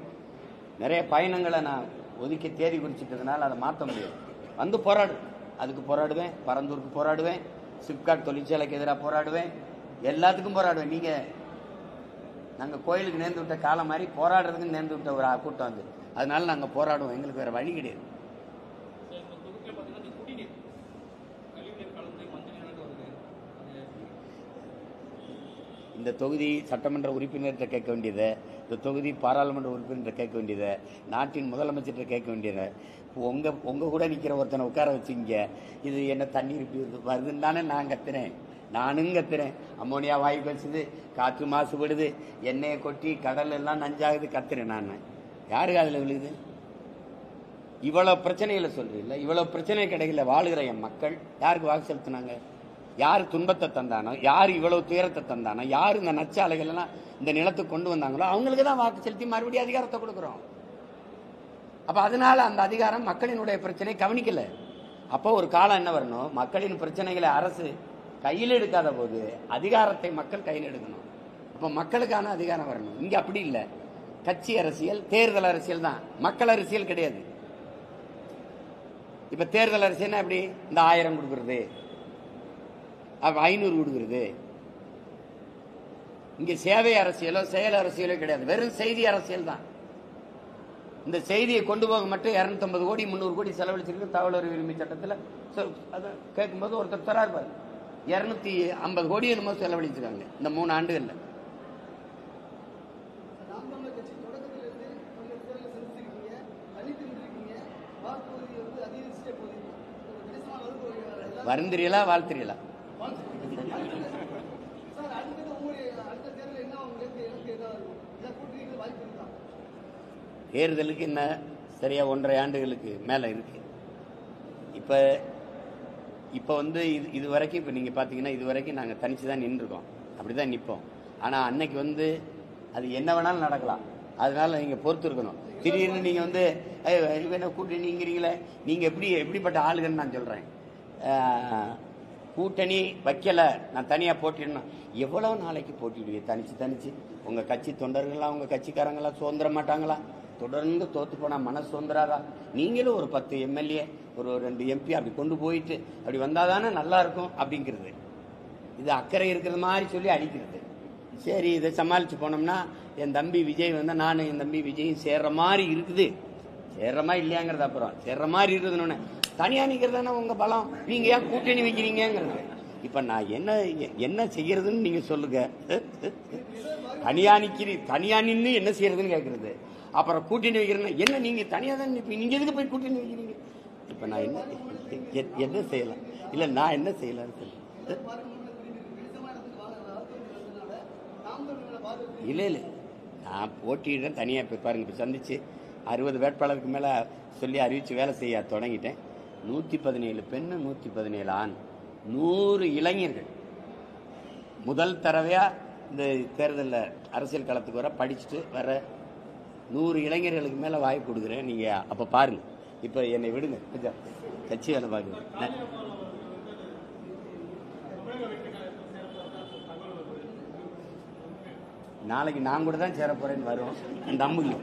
நிறைய பயணங்களை நான் ஒதுக்கி தேதி குறிச்சிட்டதுனால அதை மாற்ற முடியாது. வந்து போராடுவேன், அதுக்கு போராடுவேன், பரந்தூருக்கு போராடுவேன், சிப்காட் தொழிற்சாலைக்கு எதிராக போராடுவேன், எல்லாத்துக்கும் போராடுவேன். நீங்க நாங்க கோயிலுக்கு நேர்ந்து விட்ட காலம் மாதிரி போராடுறதுக்கு நேர்ந்து விட்ட ஒரு கூட்டம் வந்து, அதனால நாங்க போராடுவோம். எங்களுக்கு வேற வழி கிடையாது. இந்த தொகுதி சட்டமன்ற உறுப்பினர்கிட்ட கேட்க வேண்டியதை, இந்த தொகுதி பாராளுமன்ற உறுப்பினர்கிட்ட கேட்க வேண்டியதை, நாட்டின் முதலமைச்சர்கிட்ட கேட்க வேண்டியதை, உங்க கூட நிக்கிற ஒருத்தனை உட்கார வச்சுங்க, இது என்ன தண்ணீர் வருதுன்னு தானே நான் கத்துறேன், நானும் கத்துறேன். அம்மோனியா வாயு கழிச்சுது, காற்று மாசுபடுது, எண்ணெயை கொட்டி கடல் எல்லாம் நஞ்சாகுது, கத்துறேன் நான். யாருக்கு அதுல விழுகுது? இவ்வளவு பிரச்சனைகளை சொல்றீங்களா? இவ்வளவு பிரச்சனை கிடைக்கல வாழுகிற என் மக்கள் யாருக்கு வாக்கு செலுத்தினாங்க? யார் துன்பத்தை தந்தானோ, யார் இவ்வளவு துயரத்தை தந்தானோ, யார் இந்த நச்சாலைகள் எல்லாம் இந்த நிலத்துக்கு கொண்டு வந்தாங்களோ அவங்களுக்கு தான் வாக்கு செலுத்தி மறுபடியும் அதிகாரத்தை கொடுக்குறோம். அப்ப அதனால அந்த அதிகாரம் மக்களினுடைய பிரச்சனை கவனிக்கல. அப்போ ஒரு காலம் என்ன வரணும், மக்களின் பிரச்சனைகளை அரசு கையில் எடுக்காத போது அதிகாரத்தை மக்கள் கையில் எடுக்கணும். அப்ப மக்களுக்கான அதிகாரம் வரணும். இங்க அப்படி இல்லை, கட்சி அரசியல், தேர்தல் அரசியல் தான், மக்கள் அரசியல் கிடையாது. இப்ப தேர்தல் அரசியல் எப்படி, இந்த 1000 கொடுக்கறது, 500 கொடுக்கிறது. இங்க சேவை அரசியலோ செயல் அரசியலோ கிடையாது, வெறும் செய்தி அரசியல் தான். இந்த செய்தியை கொண்டு போக மட்டும் 250 கோடி 300 கோடி செலவழிச்சிருக்கு தகவல் அறிவு உரிமை சட்டத்தில். கேட்கும்போது ஒருத்தர் தரார் பாரு, 250 கோடி என்னமோ செலவழிச்சிருக்காங்க இந்த 3 ஆண்டுகள்ல. வருந்திரியலா வாழ்த்திரியலா? தேர்தலுக்கு என்ன சரியா 1.5 ஆண்டுகளுக்கு மேல இருக்கு. இப்ப வந்து இது வரைக்கும் இப்ப நீங்க பாத்தீங்கன்னா இது வரைக்கும் நாங்க தனிச்சுதான் நின்றுருக்கோம், அப்படிதான் நிற்போம். ஆனா அன்னைக்கு வந்து அது என்ன வேணாலும் நடக்கலாம், அதனால நீங்க பொறுத்து இருக்கணும். திடீர்னு நீங்க வந்து கூட்டணிங்கிறீங்களே, நீங்க எப்படிப்பட்ட ஆளுகன்னு நான் சொல்றேன். கூட்டணி வைக்கல, நான் தனியா போட்டிடணும். எவ்வளவு நாளைக்கு போட்டிடுவீங்க தனிச்சு? உங்க கட்சி தொண்டர்கள்லாம் உங்க கட்சிக்காரங்களா சுதந்திர மாட்டாங்களா? தொடர்ந்து தோத்து போனா மனசு சுதந்திராதா? நீங்களும் ஒரு 10 எம்எல்ஏ, ஒரு 2 எம்பி அப்படி கொண்டு போயிட்டு அப்படி வந்தாதானே நல்லா இருக்கும் அப்படிங்கிறது. இது அக்கறை இருக்கிறது மாதிரி சொல்லி அடிக்கிறது. சரி, இதை சமாளிச்சு போனோம்னா என் தம்பி விஜய் வந்து நானும் என் தம்பி விஜயும் சேர்ற மாதிரி இருக்குது. சேர்றமா இல்லையாங்கிறது அப்புறம், சேர்ற மாதிரி இருக்குதுன்னு தனியா நிக்கிறது தானே உங்க பலம். நீங்க ஏன் கூட்டணி வைக்கிறீங்கிறது? இப்ப நான் என்ன செய்யறதுன்னு நீங்க சொல்லுங்க. தனியா நின்று என்ன செய்யறதுன்னு கேட்கறது. அப்புறம் கூட்டணி வைக்கிறேன்னா என்ன நீங்க தனியா தான் நீங்க எதுக்கு போய் கூட்டணி வைக்கிறீங்க? இப்ப நான் என்ன செய்யலாம்? இல்ல நான் என்ன செய்யலாம்? இல்ல இல்ல நான் போட்டியிட தனியா போய் பாருங்க. இப்ப சந்திச்சு 60 வேட்பாளருக்கு மேல சொல்லி அறிவிச்சு வேலை செய்ய தொடங்கிட்டேன். 117 பெண்ணு, 117 ஆண், 100 இளைஞர்கள். முதல் தடவையா இந்த தேர்தலில் அரசியல் களத்துக்கு வர படிச்சுட்டு வர 100 இளைஞர்களுக்கு மேல வாய்ப்பு கொடுக்குறேன். நீங்க அப்ப பாருங்க. இப்ப என்னை விடுங்க, கொஞ்சம் கட்சி வேலை பாக்குறேன். நாளைக்கு நான் கூட தான் சேர போறேன்னு வரும். நம்புங்க.